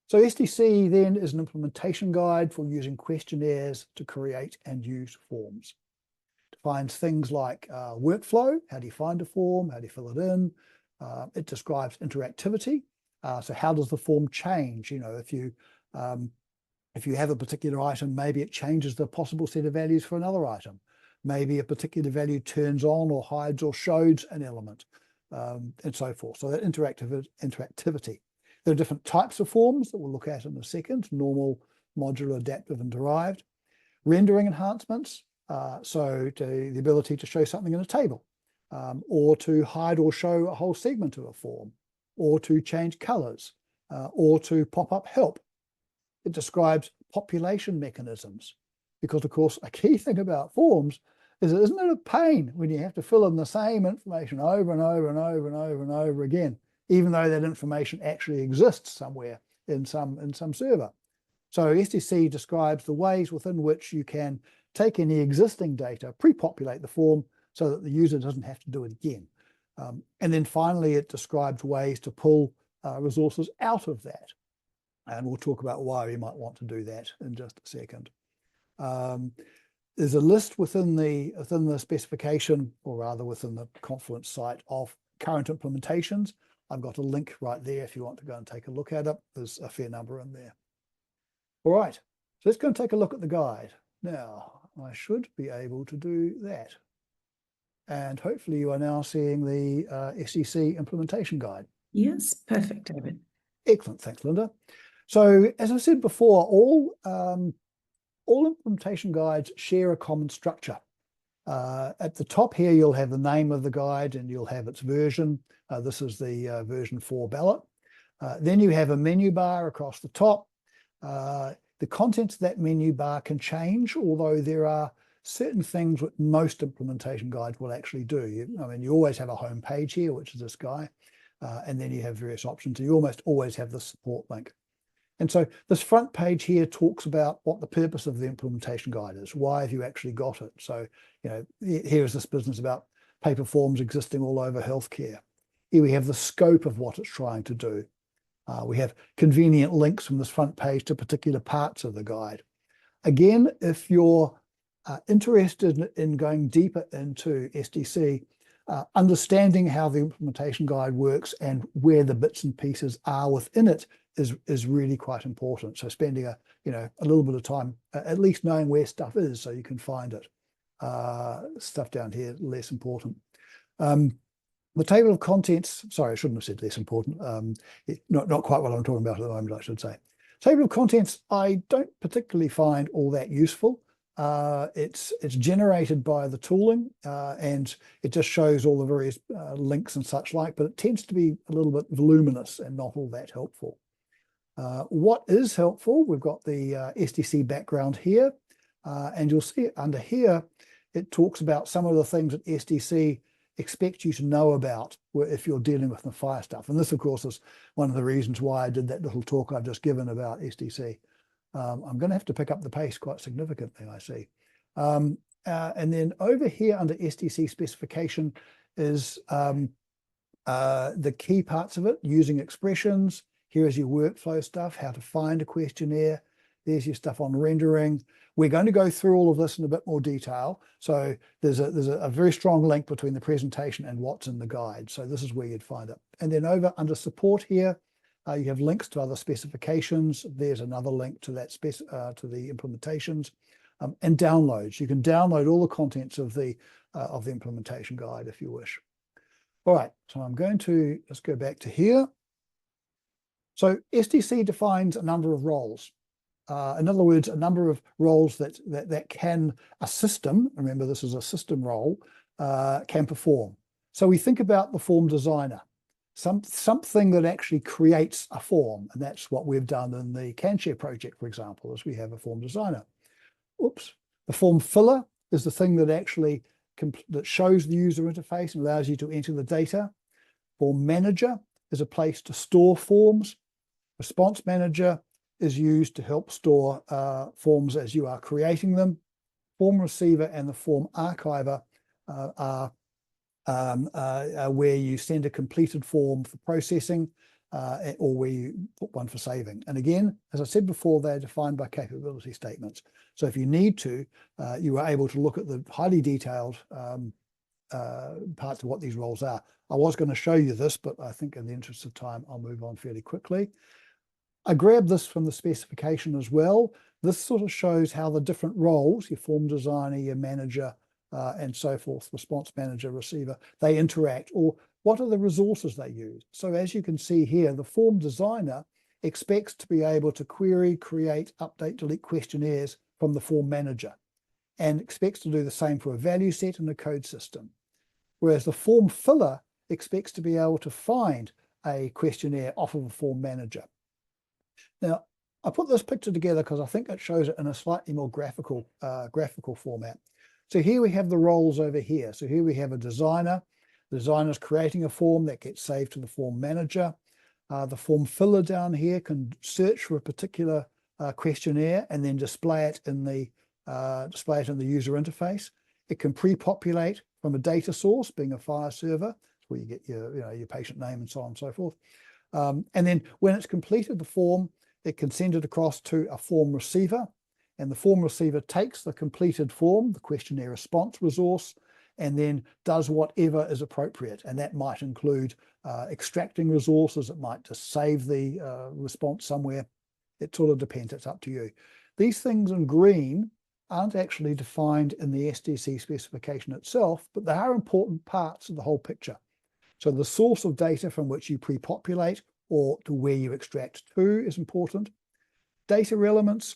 So SDC then is an implementation guide for using questionnaires to create and use forms. It defines things like workflow, how do you find a form, how do you fill it in. It describes interactivity. So how does the form change? If you have a particular item, maybe it changes the possible set of values for another item. Maybe a particular value turns on or hides or shows an element, and so forth. So that interactivity. There are different types of forms that we'll look at in a second: normal, modular, adaptive, and derived. Rendering enhancements, so the ability to show something in a table, or to hide or show a whole segment of a form, or to change colors, or to pop up help. It describes population mechanisms, because of course a key thing about forms is, isn't it a pain when you have to fill in the same information over and over and over and over and over again, even though that information actually exists somewhere in some server. So SDC describes the ways within which you can take any existing data, pre-populate the form so that the user doesn't have to do it again. And then finally, it describes ways to pull resources out of that. And we'll talk about why we might want to do that in just a second. There's a list within the specification, or rather within the Confluence site, of current implementations. I've got a link right there if you want to go and take a look at it. There's a fair number in there. All right, so let's go and take a look at the guide. Now, I should be able to do that. And hopefully you are now seeing the SDC implementation guide. Yes, perfect, David. Excellent, thanks, Linda. So as I said before, all implementation guides share a common structure. At the top here, you'll have the name of the guide and you'll have its version. This is the version 4 ballot. Then you have a menu bar across the top. The contents of that menu bar can change, although there are certain things that most implementation guides will actually do. You always have a home page here, which is this guy. and then you have various options. You almost always have the support link. And so this front page here talks about what the purpose of the implementation guide is. Why have you actually got it? So, here's this business about paper forms existing all over healthcare. Here we have the scope of what it's trying to do. We have convenient links from this front page to particular parts of the guide. Again, if you're interested in going deeper into SDC, understanding how the implementation guide works and where the bits and pieces are within it is really quite important. So spending a little bit of time at least knowing where stuff is so you can find it. Stuff down here, less important. The table of contents, sorry, I shouldn't have said less important. Not quite what I'm talking about at the moment, I should say. Table of contents, I don't particularly find all that useful. It's generated by the tooling and it just shows all the various links and such like, but it tends to be a little bit voluminous and not all that helpful. What is helpful, we've got the SDC background here, and you'll see under here, it talks about some of the things that SDC expects you to know about if you're dealing with the fire stuff. And this, of course, is one of the reasons why I did that little talk I've just given about SDC. I'm going to have to pick up the pace quite significantly, I see. And then over here under SDC specification is the key parts of it, using expressions. Here is your workflow stuff, how to find a questionnaire. There's your stuff on rendering. We're going to go through all of this in a bit more detail. So there's a very strong link between the presentation and what's in the guide. So this is where you'd find it. And then over under support here, you have links to other specifications. There's another link to that to the implementations and downloads. You can download all the contents of the implementation guide if you wish. All right, so I'm going to let's go back to here. So SDC defines a number of roles. In other words, a number of roles that can a system, remember this is a system role, can perform. So we think about the form designer, something that actually creates a form, and that's what we've done in the CanShare project, for example, is we have a form designer. Oops. The form filler is the thing that actually that shows the user interface and allows you to enter the data. Form manager is a place to store forms. Response manager is used to help store forms as you are creating them. Form receiver and the form archiver are where you send a completed form for processing or where you put one for saving. And again, as I said before, they're defined by capability statements. So if you need to, you are able to look at the highly detailed parts of what these roles are. I was going to show you this, but I think in the interest of time, I'll move on fairly quickly. I grabbed this from the specification as well. This sort of shows how the different roles, your form designer, your manager, and so forth, response manager, receiver, they interact, or what are the resources they use. So as you can see here, the form designer expects to be able to query, create, update, delete questionnaires from the form manager, and expects to do the same for a value set and a code system. Whereas the form filler expects to be able to find a questionnaire off of a form manager. Now, I put this picture together because I think it shows it in a slightly more graphical format. So here we have the roles over here. So here we have a designer. The designer is creating a form that gets saved to the form manager. The form filler down here can search for a particular questionnaire and then display it in the user interface. It can pre-populate from a data source, being a file server, where you get your patient name and so on and so forth. And then when it's completed the form, it can send it across to a form receiver, and the form receiver takes the completed form, the questionnaire response resource, and then does whatever is appropriate. And that might include extracting resources. It might just save the response somewhere. It sort of depends. It's up to you. These things in green aren't actually defined in the SDC specification itself, but they are important parts of the whole picture. So the source of data from which you pre-populate or to where you extract to is important. Data elements,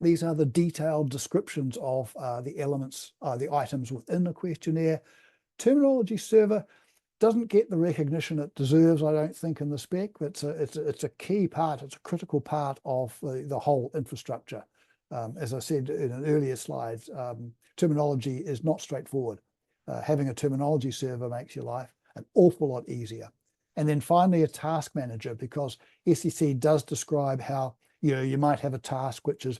these are the detailed descriptions of the elements, the items within a questionnaire. Terminology server doesn't get the recognition it deserves, I don't think, in the spec. It's a key part, it's a critical part of the whole infrastructure. As I said in an earlier slide, terminology is not straightforward. Having a terminology server makes your life an awful lot easier. And then finally, a task manager, because SEC does describe how, you might have a task which is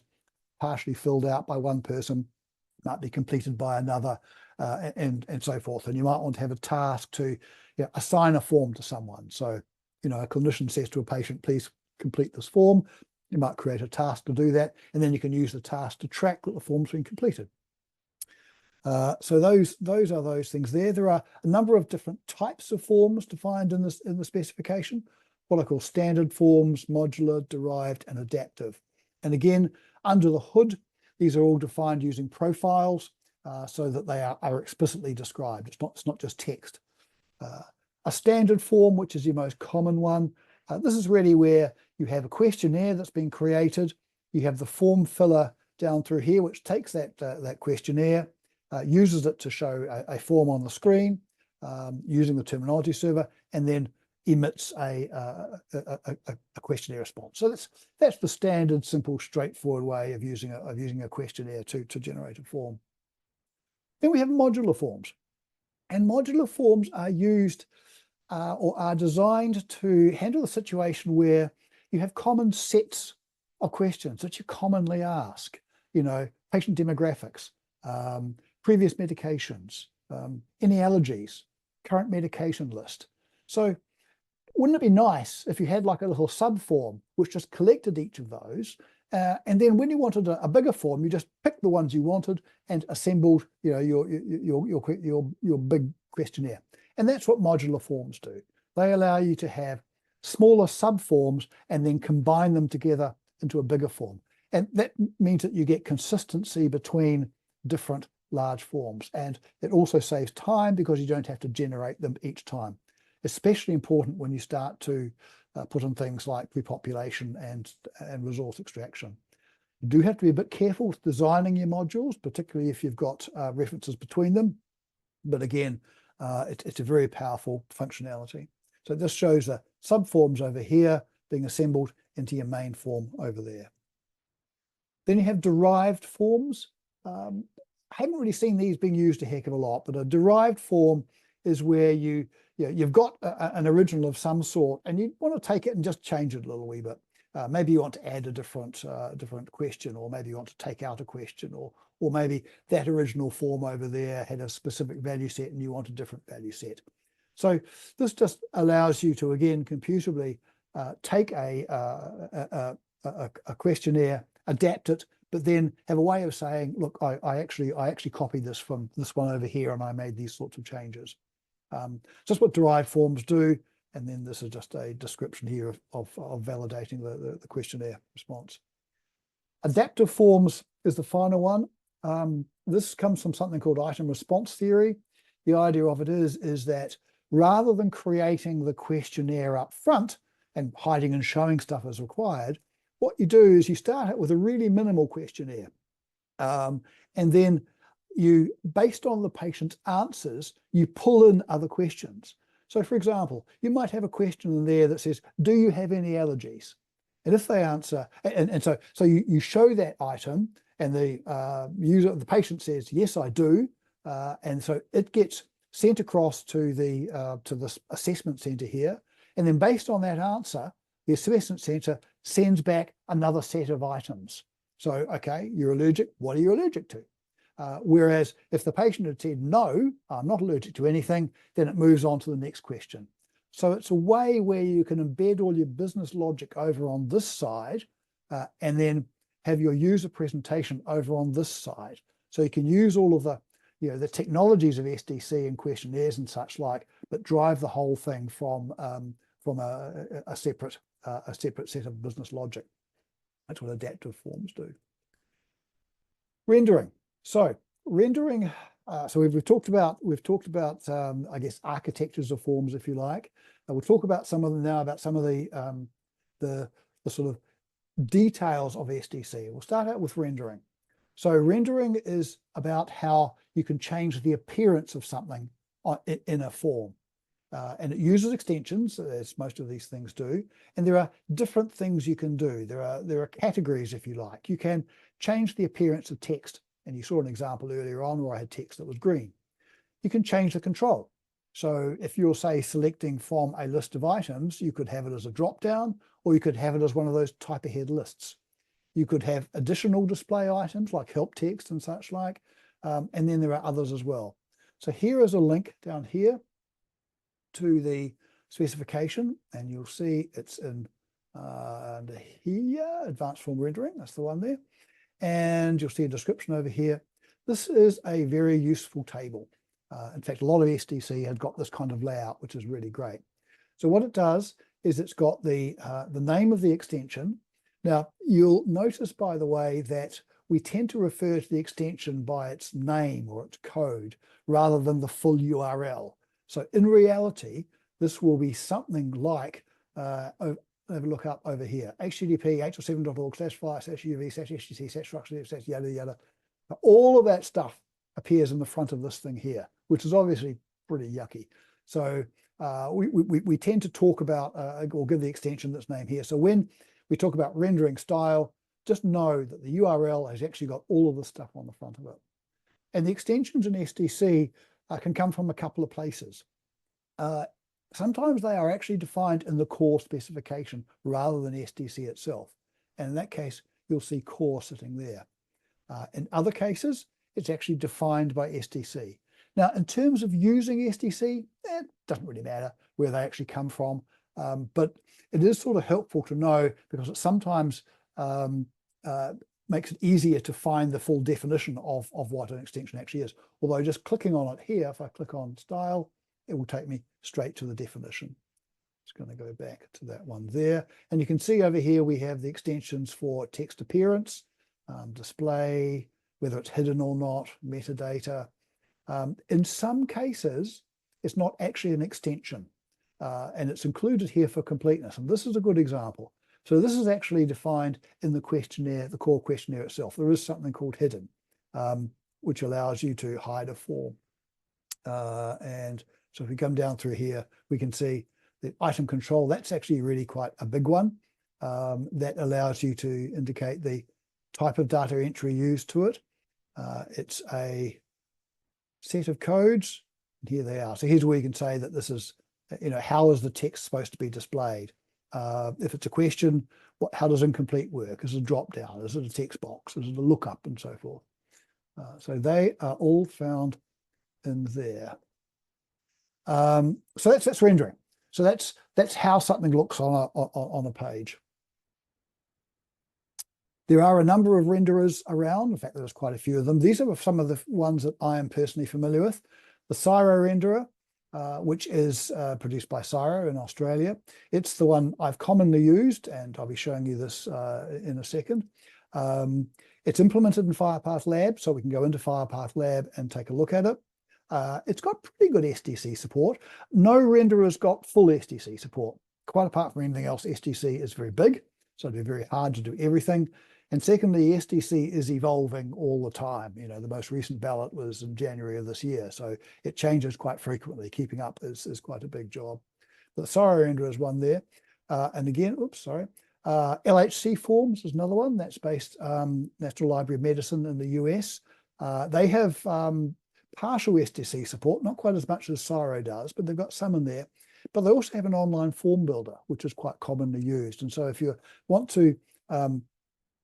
partially filled out by one person, might be completed by another, and so forth. And you might want to have a task to assign a form to someone. So, a clinician says to a patient, please complete this form. You might create a task to do that, and then you can use the task to track that the form's been completed. So those are those things there. There are a number of different types of forms defined in the specification, what I call standard forms, modular, derived, and adaptive. And again, under the hood, these are all defined using profiles so that they are explicitly described. It's not just text. A standard form, which is the most common one, this is really where you have a questionnaire that's been created. You have the form filler down through here, which takes that questionnaire, uses it to show a form on the screen using the terminology server, and then emits a questionnaire response. So that's the standard, simple, straightforward way of using a questionnaire to generate a form. Then we have modular forms, and modular forms are used or are designed to handle the situation where you have common sets of questions that you commonly ask. Patient demographics, previous medications, any allergies, current medication list. So wouldn't it be nice if you had like a little sub form which just collected each of those, and then when you wanted a bigger form, you just picked the ones you wanted and assembled your big questionnaire. And that's what modular forms do. They allow you to have smaller sub forms and then combine them together into a bigger form. And that means that you get consistency between different large forms. And it also saves time because you don't have to generate them each time. Especially important when you start to put in things like prepopulation and resource extraction. You do have to be a bit careful with designing your modules, particularly if you've got references between them. But again, it's a very powerful functionality. So this shows the subforms over here being assembled into your main form over there. Then you have derived forms. I haven't really seen these being used a heck of a lot, but a derived form is where you've got an original of some sort and you want to take it and just change it a little wee bit. Maybe you want to add a different question, or maybe you want to take out a question, or maybe that original form over there had a specific value set and you want a different value set. So this just allows you to, again, computably take a questionnaire, adapt it, but then have a way of saying, look, I actually copied this from this one over here and I made these sorts of changes. Just what derived forms do. And then this is just a description here of validating the questionnaire response. Adaptive forms is the final one. This comes from something called item response theory. The idea of it is that rather than creating the questionnaire up front and hiding and showing stuff as required, what you do is you start out with a really minimal questionnaire. And then you, based on the patient's answers, you pull in other questions. So for example, you might have a question in there that says, do you have any allergies? And if they answer, and so you show that item and the patient says, yes, I do. And so it gets sent across to the assessment center here. And then based on that answer, the assessment center sends back another set of items. So, okay, you're allergic. What are you allergic to? Whereas if the patient had said, no, I'm not allergic to anything, then it moves on to the next question. So it's a way where you can embed all your business logic over on this side and then have your user presentation over on this side. So you can use all of the technologies of SDC and questionnaires and such like, but drive the whole thing from a separate set of business logic. That's what adaptive forms do. Rendering. So rendering. So we've talked about I guess architectures of forms, if you like. We'll talk about some of them now, about some of the sort of details of SDC. We'll start out with rendering. So rendering is about how you can change the appearance of something in a form. And it uses extensions, as most of these things do. And there are different things you can do. There are categories, if you like. You can change the appearance of text. And you saw an example earlier on where I had text that was green. You can change the control. So if you're, say, selecting from a list of items, you could have it as a drop down, or you could have it as one of those type ahead lists. You could have additional display items like help text and such like, and then there are others as well. So here is a link down here to the specification, and you'll see it's in under here, advanced form rendering, that's the one there. And you'll see a description over here. This is a very useful table. In fact, a lot of SDC has got this kind of layout, which is really great. So what it does is it's got the name of the extension. Now, you'll notice, by the way, that we tend to refer to the extension by its name or its code rather than the full URL. So in reality, this will be something like, have a look up over here, http hl7.org/file/uv/htc/structure/ yada yada. All of that stuff appears in the front of this thing here, which is obviously pretty yucky. So we tend to talk about or give the extension that's named here. So when we talk about rendering style, just know that the URL has actually got all of the stuff on the front of it. And the extensions in SDC can come from a couple of places. Sometimes they are actually defined in the core specification rather than SDC itself. And in that case, you'll see core sitting there. In other cases, it's actually defined by SDC. Now, in terms of using SDC, it doesn't really matter where they actually come from, but it is sort of helpful to know because it sometimes makes it easier to find the full definition of what an extension actually is. Although just clicking on it here, if I click on style, it will take me straight to the definition. It's going to go back to that one there. And you can see over here, we have the extensions for text appearance, display, whether it's hidden or not, metadata. In some cases, it's not actually an extension, and it's included here for completeness. And this is a good example. So this is actually defined in the questionnaire, the core questionnaire itself. There is something called hidden, which allows you to hide a form. And so if we come down through here, we can see the item control. That's actually really quite a big one. That allows you to indicate the type of data entry used to it. It's a set of codes. And here they are. So here's where you can say that this is, how is the text supposed to be displayed? If it's a question, how does incomplete work? Is it a drop down? Is it a text box? Is it a lookup and so forth? So they are all found in there. So that's rendering. So that's how something looks on a page. There are a number of renderers around. In fact, there's quite a few of them. These are some of the ones that I am personally familiar with. The Cyro renderer, which is produced by Cyro in Australia. It's the one I've commonly used, and I'll be showing you this in a second. It's implemented in Firepath Lab, so we can go into Firepath Lab and take a look at it. It's got pretty good SDC support. No renderer's got full SDC support. Quite apart from anything else, SDC is very big, so it'd be very hard to do everything. And secondly, SDC is evolving all the time. The most recent ballot was in January of this year, so it changes quite frequently. Keeping up is quite a big job. But the Cyro renderer is one there. And again, LHC Forms is another one. That's based National Library of Medicine in the US. They have partial SDC support, not quite as much as Cyro does, but they've got some in there. But they also have an online form builder, which is quite commonly used. And so if you want to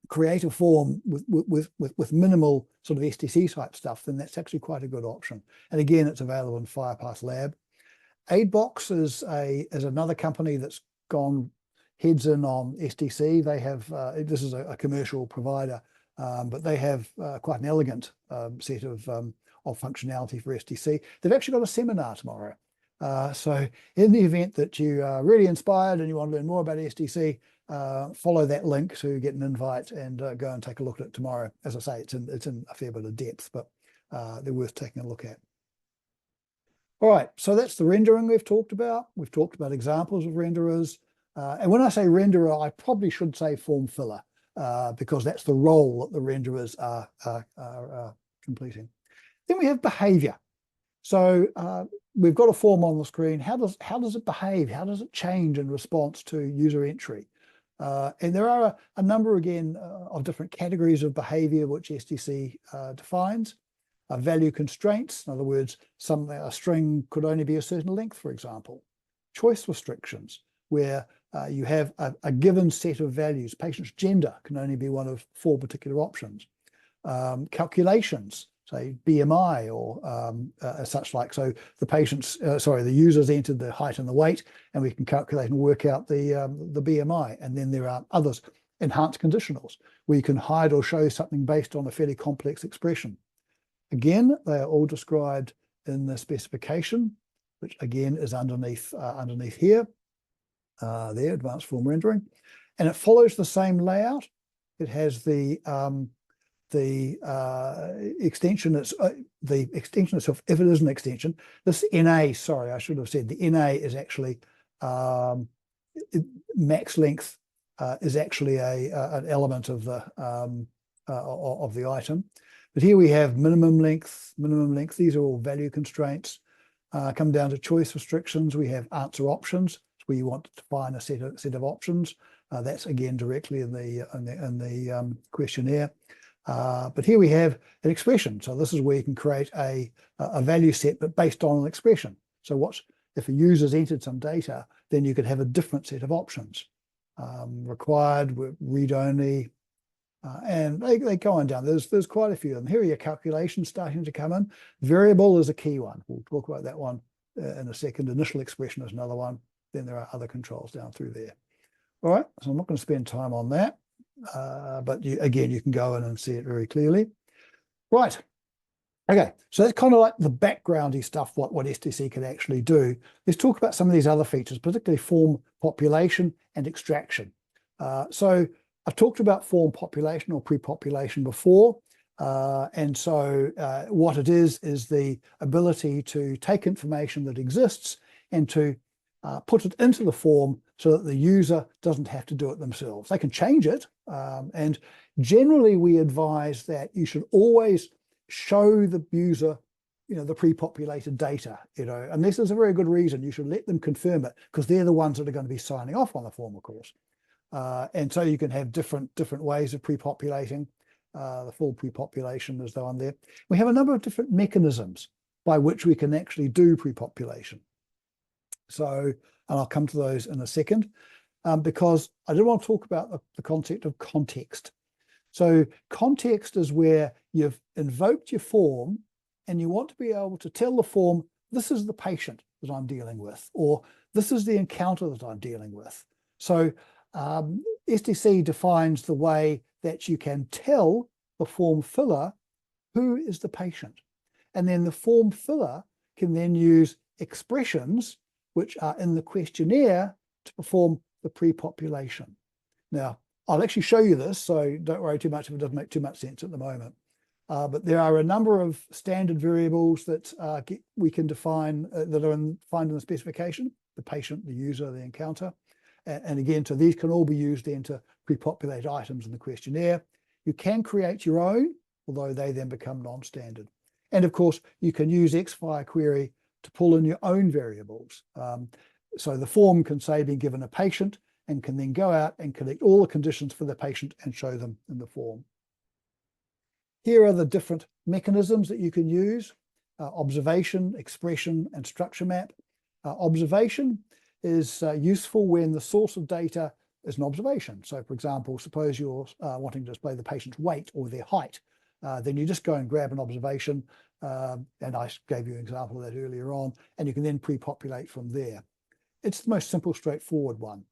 create a form with minimal sort of SDC type stuff, then that's actually quite a good option. And again, it's available in Firepath Lab. Aidbox is another company that's gone heads in on SDC. They have, this is a commercial provider, but they have quite an elegant set of functionality for SDC. They've actually got a seminar tomorrow. So in the event that you are really inspired and you want to learn more about SDC, follow that link to get an invite and go and take a look at it tomorrow. As I say, it's in a fair bit of depth, but they're worth taking a look at. All right, so that's the rendering we've talked about. We've talked about examples of renderers. And when I say renderer, I probably should say form filler because that's the role that the renderers are completing. Then we have behavior. So we've got a form on the screen. How does it behave? How does it change in response to user entry? And there are a number, again, of different categories of behavior which SDC defines. Value constraints, in other words, a string could only be a certain length, for example. Choice restrictions, where you have a given set of values. Patient's gender can only be one of 4 particular options. Calculations, say BMI or such like. So the users entered the height and the weight, and we can calculate and work out the BMI. And then there are others, enhanced conditionals, where you can hide or show something based on a fairly complex expression. Again, they are all described in the specification, which again is underneath here, there, advanced form rendering, and it follows the same layout. It has the extension. It's the extension itself, if it is an extension. This NA, sorry, I should have said the NA is actually max length is actually an element of the item. But here we have minimum length. These are all value constraints. Come down to choice restrictions. We have answer options, where you want to define a set of options. That's again directly in the questionnaire. But here we have an expression. So this is where you can create a value set, but based on an expression. So if a user's entered some data, then you could have a different set of options. Required, read only, and they go on down. There's quite a few of them. Here are your calculations starting to come in. Variable is a key one. We'll talk about that one in a second. Initial expression is another one. Then there are other controls down through there. All right, so I'm not going to spend time on that. But again, you can go in and see it very clearly. Right. Okay, so that's kind of like the backgroundy stuff, what HTC can actually do. Let's talk about some of these other features, particularly form population and extraction. So I've talked about form population or pre-population before. And so what it is the ability to take information that exists and to put it into the form so that the user doesn't have to do it themselves. They can change it. And generally, we advise that you should always show the user, the pre-populated data, and this is a very good reason. You should let them confirm it, because they're the ones that are going to be signing off on the form, of course. And so you can have different ways of pre-populating. The full pre-population is the one there. We have a number of different mechanisms by which we can actually do pre-population. So, and I'll come to those in a second, because I did want to talk about the concept of context. So context is where you've invoked your form and you want to be able to tell the form, this is the patient that I'm dealing with, or this is the encounter that I'm dealing with. So STC defines the way that you can tell the form filler who is the patient. And then the form filler can then use expressions which are in the questionnaire to perform the pre-population. Now, I'll actually show you this, so don't worry too much if it doesn't make too much sense at the moment. But there are a number of standard variables that we can define that are defined in the specification: the patient, the user, the encounter. And again, so these can all be used then to pre-populate items in the questionnaire. You can create your own, although they then become non-standard. And of course, you can use Xfire query to pull in your own variables. So the form can say being given a patient, and can then go out and collect all the conditions for the patient and show them in the form. Here are the different mechanisms that you can use: observation, expression, and structure map. Observation is useful when the source of data is an observation. So for example, suppose you're wanting to display the patient's weight or their height. Then you just go and grab an observation, and I gave you an example of that earlier on, and you can then pre-populate from there. It's the most simple, straightforward one.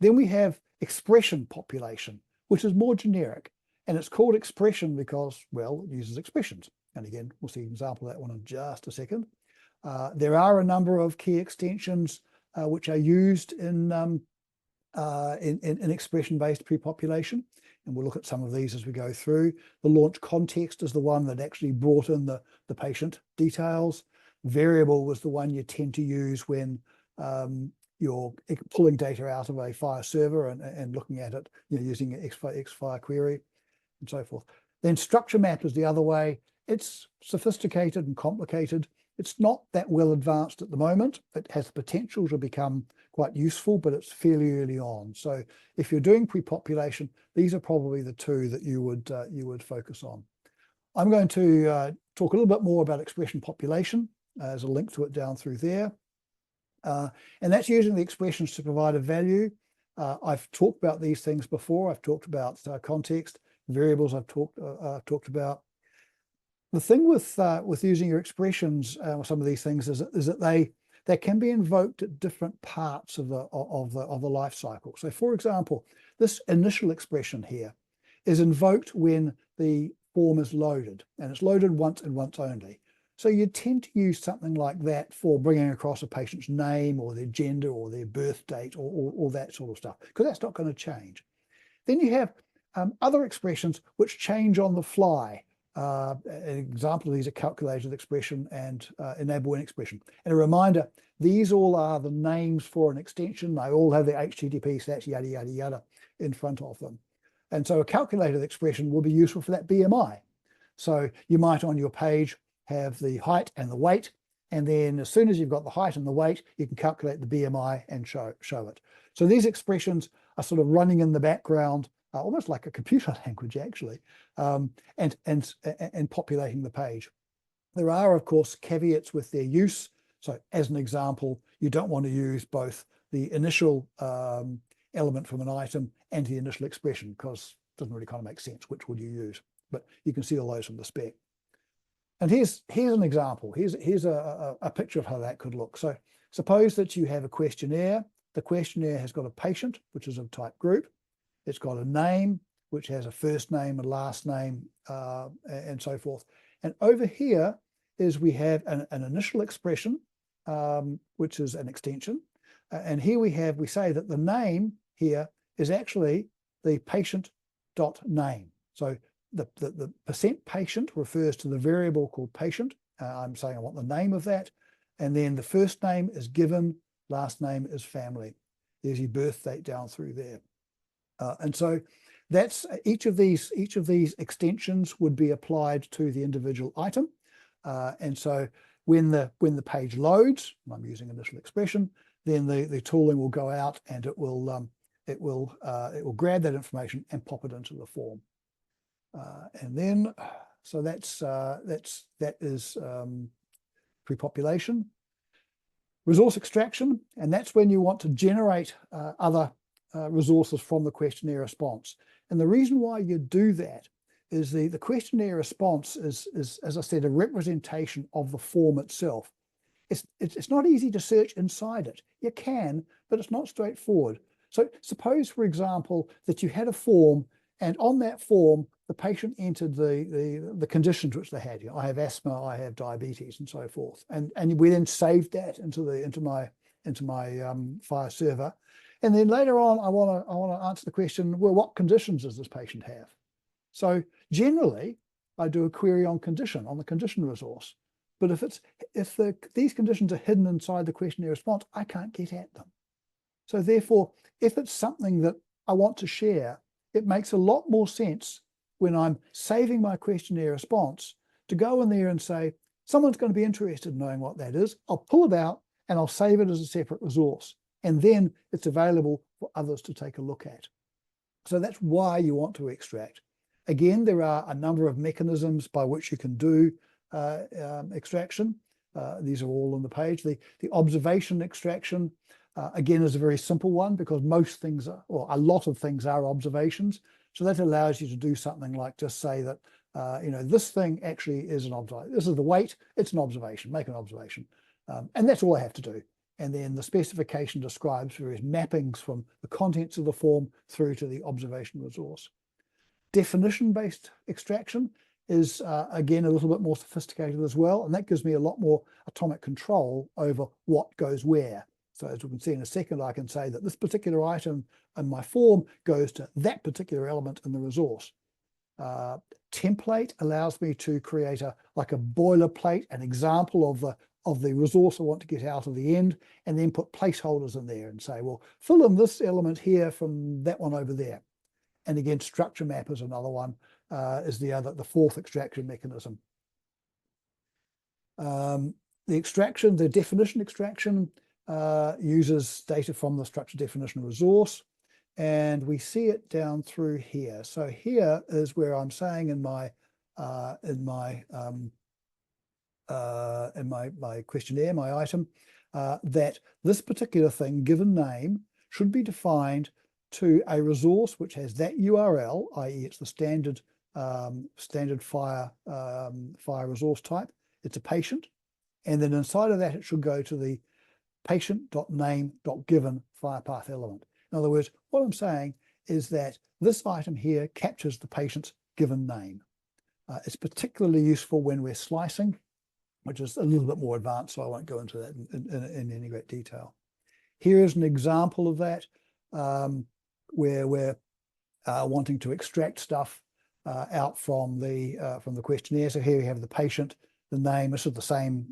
Then we have expression population, which is more generic, and it's called expression because, well, it uses expressions. And again, we'll see an example of that one in just a second. There are a number of key extensions which are used in expression-based pre-population, and we'll look at some of these as we go through. The launch context is the one that actually brought in the patient details. Variable was the one you tend to use when you're pulling data out of a file server and looking at it, using Xfire query and so forth. Then structure map is the other way. It's sophisticated and complicated. It's not that well advanced at the moment. It has the potential to become quite useful, but it's fairly early on. So if you're doing pre-population, these are probably the two that you would focus on. I'm going to talk a little bit more about expression population. There's a link to it down through there. And that's using the expressions to provide a value. I've talked about these things before. I've talked about context, variables I've talked about. The thing with using your expressions, some of these things is that they can be invoked at different parts of the life cycle. So, for example, this initial expression here is invoked when the form is loaded, and it's loaded once and once only. So you tend to use something like that for bringing across a patient's name or their gender or their birth date or that sort of stuff, because that's not going to change. Then you have other expressions which change on the fly. An example of these are calculated expression and enable when expression. And a reminder, these all are the names for an extension. They all have the HTTP / yada, yada, yada in front of them. And so a calculated expression will be useful for that BMI. So you might on your page have the height and the weight, and then as soon as you've got the height and the weight, you can calculate the BMI and show it. So these expressions are sort of running in the background, almost like a computer language actually, and populating the page. There are, of course, caveats with their use. So as an example, you don't want to use both the initial element from an item and the initial expression, because it doesn't really kind of make sense. Which would you use? But you can see all those from the spec. And here's an example. Here's a picture of how that could look. So suppose that you have a questionnaire. The questionnaire has got a patient, which is of type group. It's got a name, which has a first name, a last name, and so forth. And over here is we have an initial expression, which is an extension. And here we say that the name here is actually the patient.name. So the percent patient refers to the variable called patient. I'm saying I want the name of that. And then the first name is given, last name is family. There's your birth date down through there. And so that's each of these extensions would be applied to the individual item. And so when the page loads, and I'm using initial expression, then the tooling will go out and it will grab that information and pop it into the form. And then, so that is pre-population. Resource extraction, and that's when you want to generate other resources from the questionnaire response. And the reason why you do that is the questionnaire response is, as I said, a representation of the form itself. It's not easy to search inside it. You can, but it's not straightforward. So suppose, for example, that you had a form, and on that form, the patient entered the conditions which they had. You know, I have asthma, I have diabetes, and so forth. And we then saved that into my Fire server. And then later on, I want to answer the question, well, what conditions does this patient have? So generally, I do a query on the condition resource. But if these conditions are hidden inside the questionnaire response, I can't get at them. So therefore, if it's something that I want to share, it makes a lot more sense when I'm saving my questionnaire response to go in there and say, someone's going to be interested in knowing what that is. I'll pull it out and I'll save it as a separate resource. And then it's available for others to take a look at. So that's why you want to extract. Again, there are a number of mechanisms by which you can do extraction. These are all on the page. The observation extraction, again, is a very simple one because most things are, or a lot of things are observations. So that allows you to do something like just say that, this thing actually is an observation. This is the weight, it's an observation, make an observation. And that's all I have to do. And then the specification describes various mappings from the contents of the form through to the observation resource. Definition-based extraction is, again, a little bit more sophisticated as well. And that gives me a lot more atomic control over what goes where. So as we can see in a second, I can say that this particular item in my form goes to that particular element in the resource. Template allows me to create like a boilerplate, an example of the resource I want to get out of the end, and then put placeholders in there and say, well, fill in this element here from that one over there. And again, structure map is another one, is the fourth extraction mechanism. The definition extraction uses data from the structure definition resource, and we see it down through here. So here is where I'm saying in my in my my questionnaire, my item, that this particular thing, given name, should be defined to a resource which has that URL, i.e. it's the standard FHIR resource type. It's a patient. And then inside of that, it should go to the patient.name.given FHIR element. In other words, what I'm saying is that this item here captures the patient's given name. It's particularly useful when we're slicing, which is a little bit more advanced, so I won't go into that in any great detail. Here is an example of that, where we're wanting to extract stuff out from the questionnaire. So here we have the patient, the name. This is the same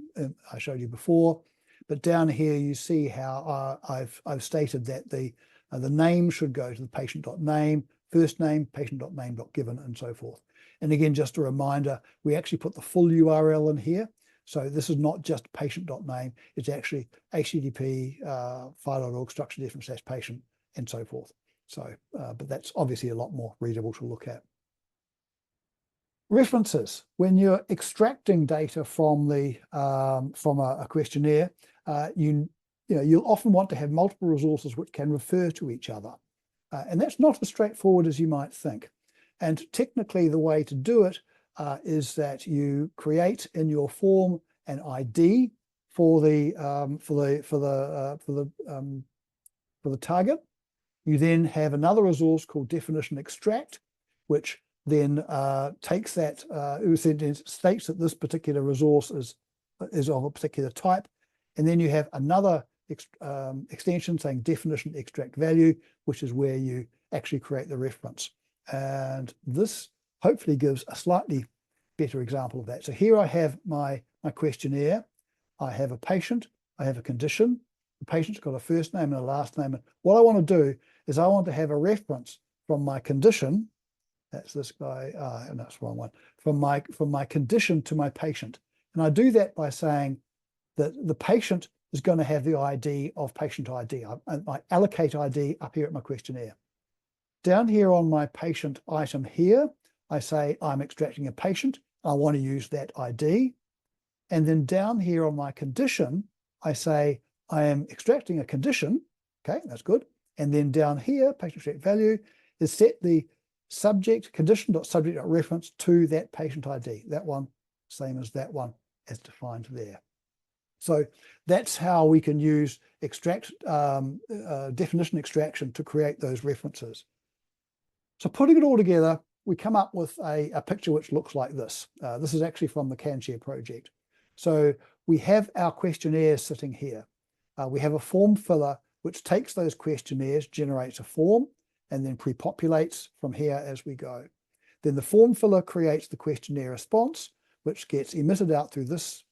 I showed you before, but down here you see how I've stated that the name should go to the patient.name, first name, patient.name.given, and so forth. And again, just a reminder, we actually put the full URL in here. So this is not just patient.name, it's actually HTTP file.org structure different / patient and so forth. So, but that's obviously a lot more readable to look at. References. When you're extracting data from the from a questionnaire, you'll often want to have multiple resources which can refer to each other. And that's not as straightforward as you might think. And technically, the way to do it is that you create in your form an ID for the target. You then have another resource called definition extract, which then takes that, states that this particular resource is of a particular type, and then you have another extension saying definition extract value, which is where you actually create the reference. And this hopefully gives a slightly better example of that. So here I have my questionnaire. I have a patient, I have a condition. The patient's got a first name and a last name. And what I want to do is I want to have a reference from my condition. That's this guy, and that's the wrong one. From my condition to my patient. And I do that by saying that the patient is going to have the ID of patient ID. I allocate ID up here at my questionnaire. Down here on my patient item here, I say I'm extracting a patient. I want to use that ID. And then down here on my condition, I say I am extracting a condition. Okay, that's good. And then down here, patient extract value is set the subject condition.subject.reference to that patient ID. That one, same as that one as defined there. So that's how we can use definition extraction to create those references. So putting it all together, we come up with a picture which looks like this. This is actually from the CanShare project. So we have our questionnaires sitting here. We have a form filler which takes those questionnaires, generates a form, and then pre-populates from here as we go. Then the form filler creates the questionnaire response, which gets emitted out through this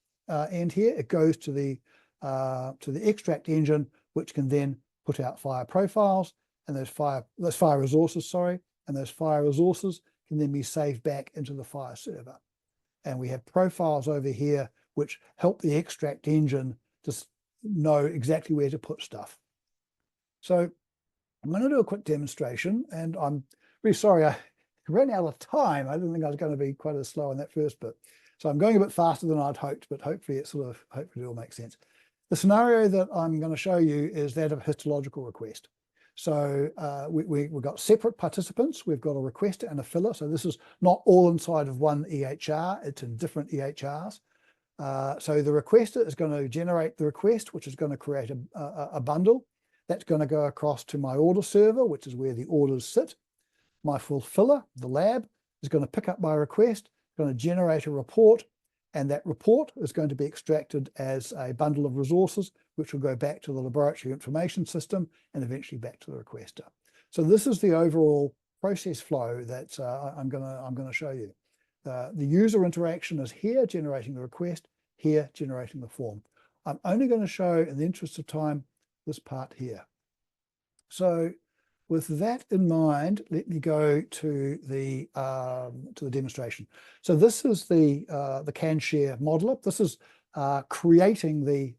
end here. It goes to the extract engine, which can then put out FHIR profiles and those FHIR resources, sorry, and those FHIR resources can then be saved back into the FHIR server. And we have profiles over here which help the extract engine to know exactly where to put stuff. So I'm going to do a quick demonstration, and I'm really sorry I ran out of time. I didn't think I was going to be quite as slow on that first bit. So I'm going a bit faster than I'd hoped, but hopefully it all makes sense. The scenario that I'm going to show you is that of a histological request. So we've got separate participants. We've got a requester and a filler. So this is not all inside of one EHR. It's in different EHRs. So the requester is going to generate the request, which is going to create a bundle. That's going to go across to my order server, which is where the orders sit. My fulfiller, the lab, is going to pick up my request, going to generate a report, and that report is going to be extracted as a bundle of resources, which will go back to the laboratory information system and eventually back to the requester. So this is the overall process flow that I'm going to show you. The user interaction is here, generating the request, here, generating the form. I'm only going to show, in the interest of time, this part here. So with that in mind, let me go to the demonstration. So this is the CanShare modeler. This is creating the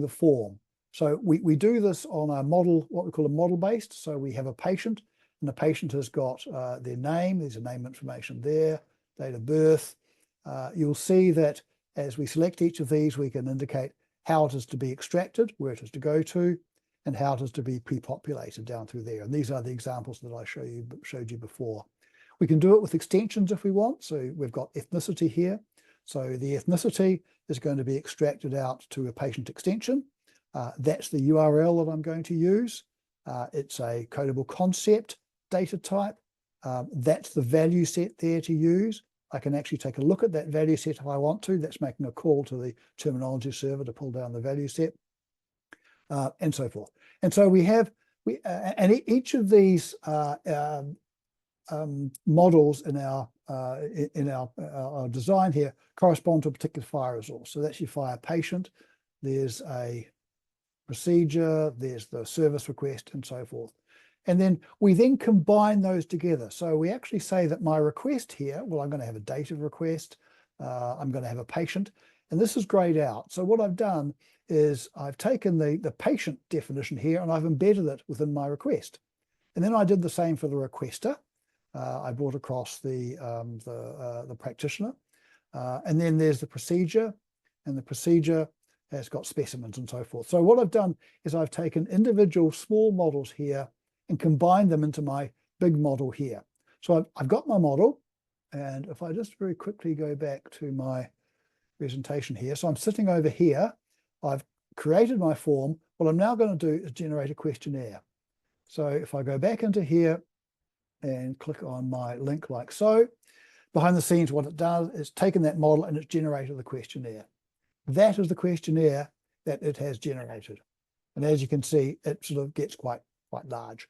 form. So we do this on a model, what we call a model based. So we have a patient, and the patient has got their name. There's a name information there. date of birth. You'll see that as we select each of these, we can indicate how it is to be extracted, where it is to go to, and how it is to be pre-populated down through there. And these are the examples that I showed you before. We can do it with extensions if we want. So we've got ethnicity here. So the ethnicity is going to be extracted out to a patient extension. That's the URL that I'm going to use. It's a codable concept data type. That's the value set there to use. I can actually take a look at that value set if I want to. That's making a call to the terminology server to pull down the value set, and so forth. And so we have, each of these models in our design here correspond to a particular FHIR resource. So that's your FHIR patient. There's a procedure, there's the service request, and so forth. And then we then combine those together. So we actually say that my request here, well, I'm going to have a date of request, I'm going to have a patient, and this is grayed out. So what I've done is I've taken the patient definition here and I've embedded it within my request. And then I did the same for the requester. I brought across the practitioner, and then there's the procedure, and the procedure has got specimens and so forth. So what I've done is I've taken individual small models here and combined them into my big model here. So I've got my model, and if I just very quickly go back to my presentation here. So I'm sitting over here, I've created my form. What I'm now going to do is generate a questionnaire. So if I go back into here and click on my link like so, behind the scenes what it does is taken that model and it's generated the questionnaire. That is the questionnaire that it has generated. And as you can see, it sort of gets quite large.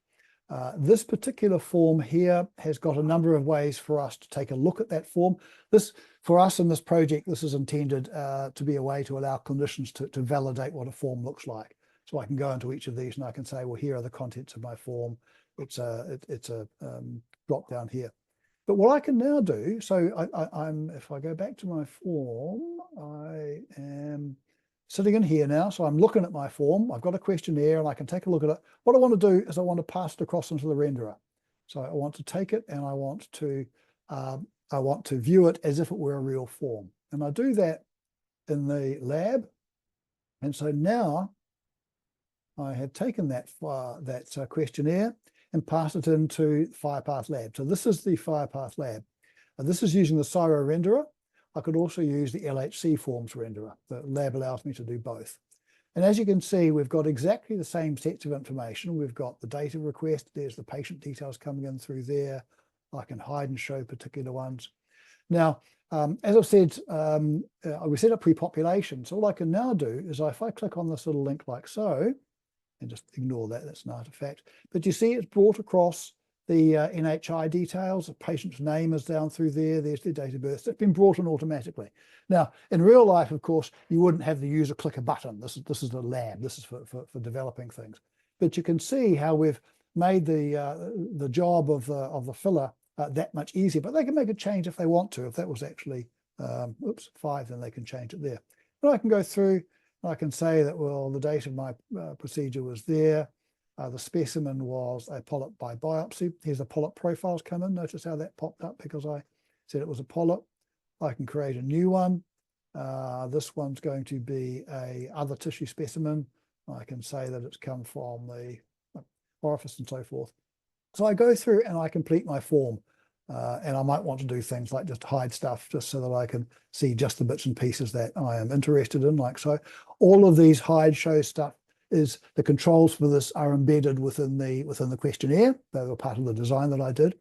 This particular form here has got a number of ways for us to take a look at that form. This, for us in this project, this is intended to be a way to allow clinicians to validate what a form looks like. So I can go into each of these and I can say, well, here are the contents of my form. It's a drop down here. But what I can now do, so if I go back to my form, I am sitting in here now. So I'm looking at my form. I've got a questionnaire and I can take a look at it. What I want to do is I want to pass it across into the renderer. So I want to take it and I want to view it as if it were a real form. And I do that in the lab. And so now I have taken that questionnaire and passed it into FHIRPath Lab. So this is the FHIRPath Lab. And this is using the Cyro renderer. I could also use the LHC forms renderer. The lab allows me to do both. And as you can see, we've got exactly the same sets of information. We've got the data request. There's the patient details coming in through there. I can hide and show particular ones. Now, as I've said, we set up pre-population. So all I can now do is if I click on this little link like so, and just ignore that, that's an artifact. But you see it's brought across the NHI details. The patient's name is down through there. There's their date of birth. It's been brought in automatically. Now, in real life, of course, you wouldn't have the user click a button. This is the lab. This is for developing things. But you can see how we've made the job of the filler that much easier. But they can make a change if they want to. If that was actually 5, then they can change it there. But I can go through. I can say that, well, the date of my procedure was there. The specimen was a polyp by biopsy. Here's the polyp profiles come in. Notice how that popped up because I said it was a polyp. I can create a new one. This one's going to be a other tissue specimen. I can say that it's come from the orifice and so forth. So I go through and I complete my form. And I might want to do things like just hide stuff just so that I can see just the bits and pieces that I am interested in, like so. All of these hide, show stuff is the controls for this are embedded within the questionnaire. They were part of the design that I did.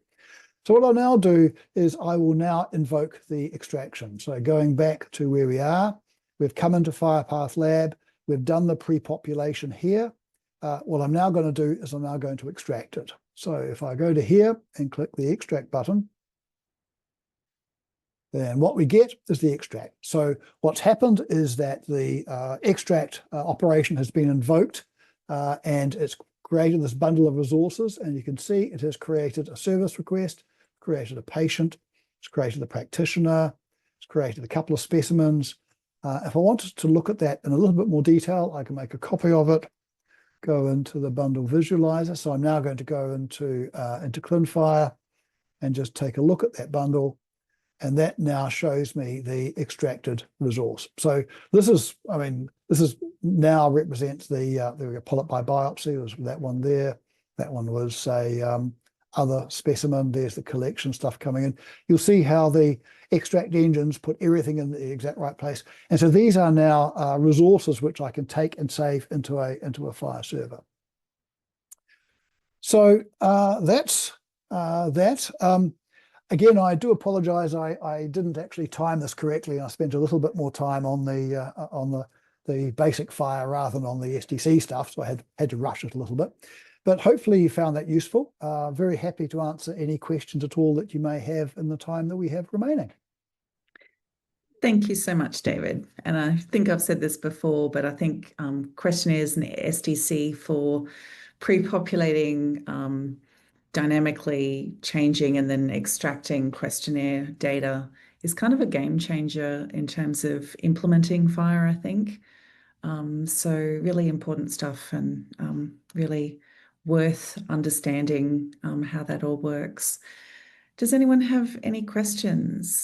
So what I'll now do is I will now invoke the extraction. So going back to where we are, we've come into FHIRPath Lab, we've done the pre-population here. What I'm now going to do is I'm now going to extract it. So if I go to here and click the extract button, then what we get is the extract. So what's happened is that the extract operation has been invoked and it's created this bundle of resources. And you can see it has created a service request, created a patient, it's created a practitioner, it's created a couple of specimens. If I wanted to look at that in a little bit more detail, I can make a copy of it, go into the bundle visualizer. So I'm now going to go into ClinFire and just take a look at that bundle. and that now shows me the extracted resource. So this is, I mean, this is now represents the polyp by biopsy. Was that one there? That one was a other specimen. There's the collection stuff coming in. You'll see how the extract engines put everything in the exact right place. And so these are now resources which I can take and save into a file server. So that's that. Again, I do apologize. I didn't actually time this correctly. I spent a little bit more time on the basic fire rather than on the STC stuff, so I had to rush it a little bit. But hopefully you found that useful. Very happy to answer any questions at all that you may have in the time that we have remaining. Thank you so much, David. And I think I've said this before, but I think questionnaires and STC for pre-populating dynamically changing and then extracting questionnaire data is kind of a game changer in terms of implementing FHIR, I think. So really important stuff and really worth understanding how that all works. Does anyone have any questions?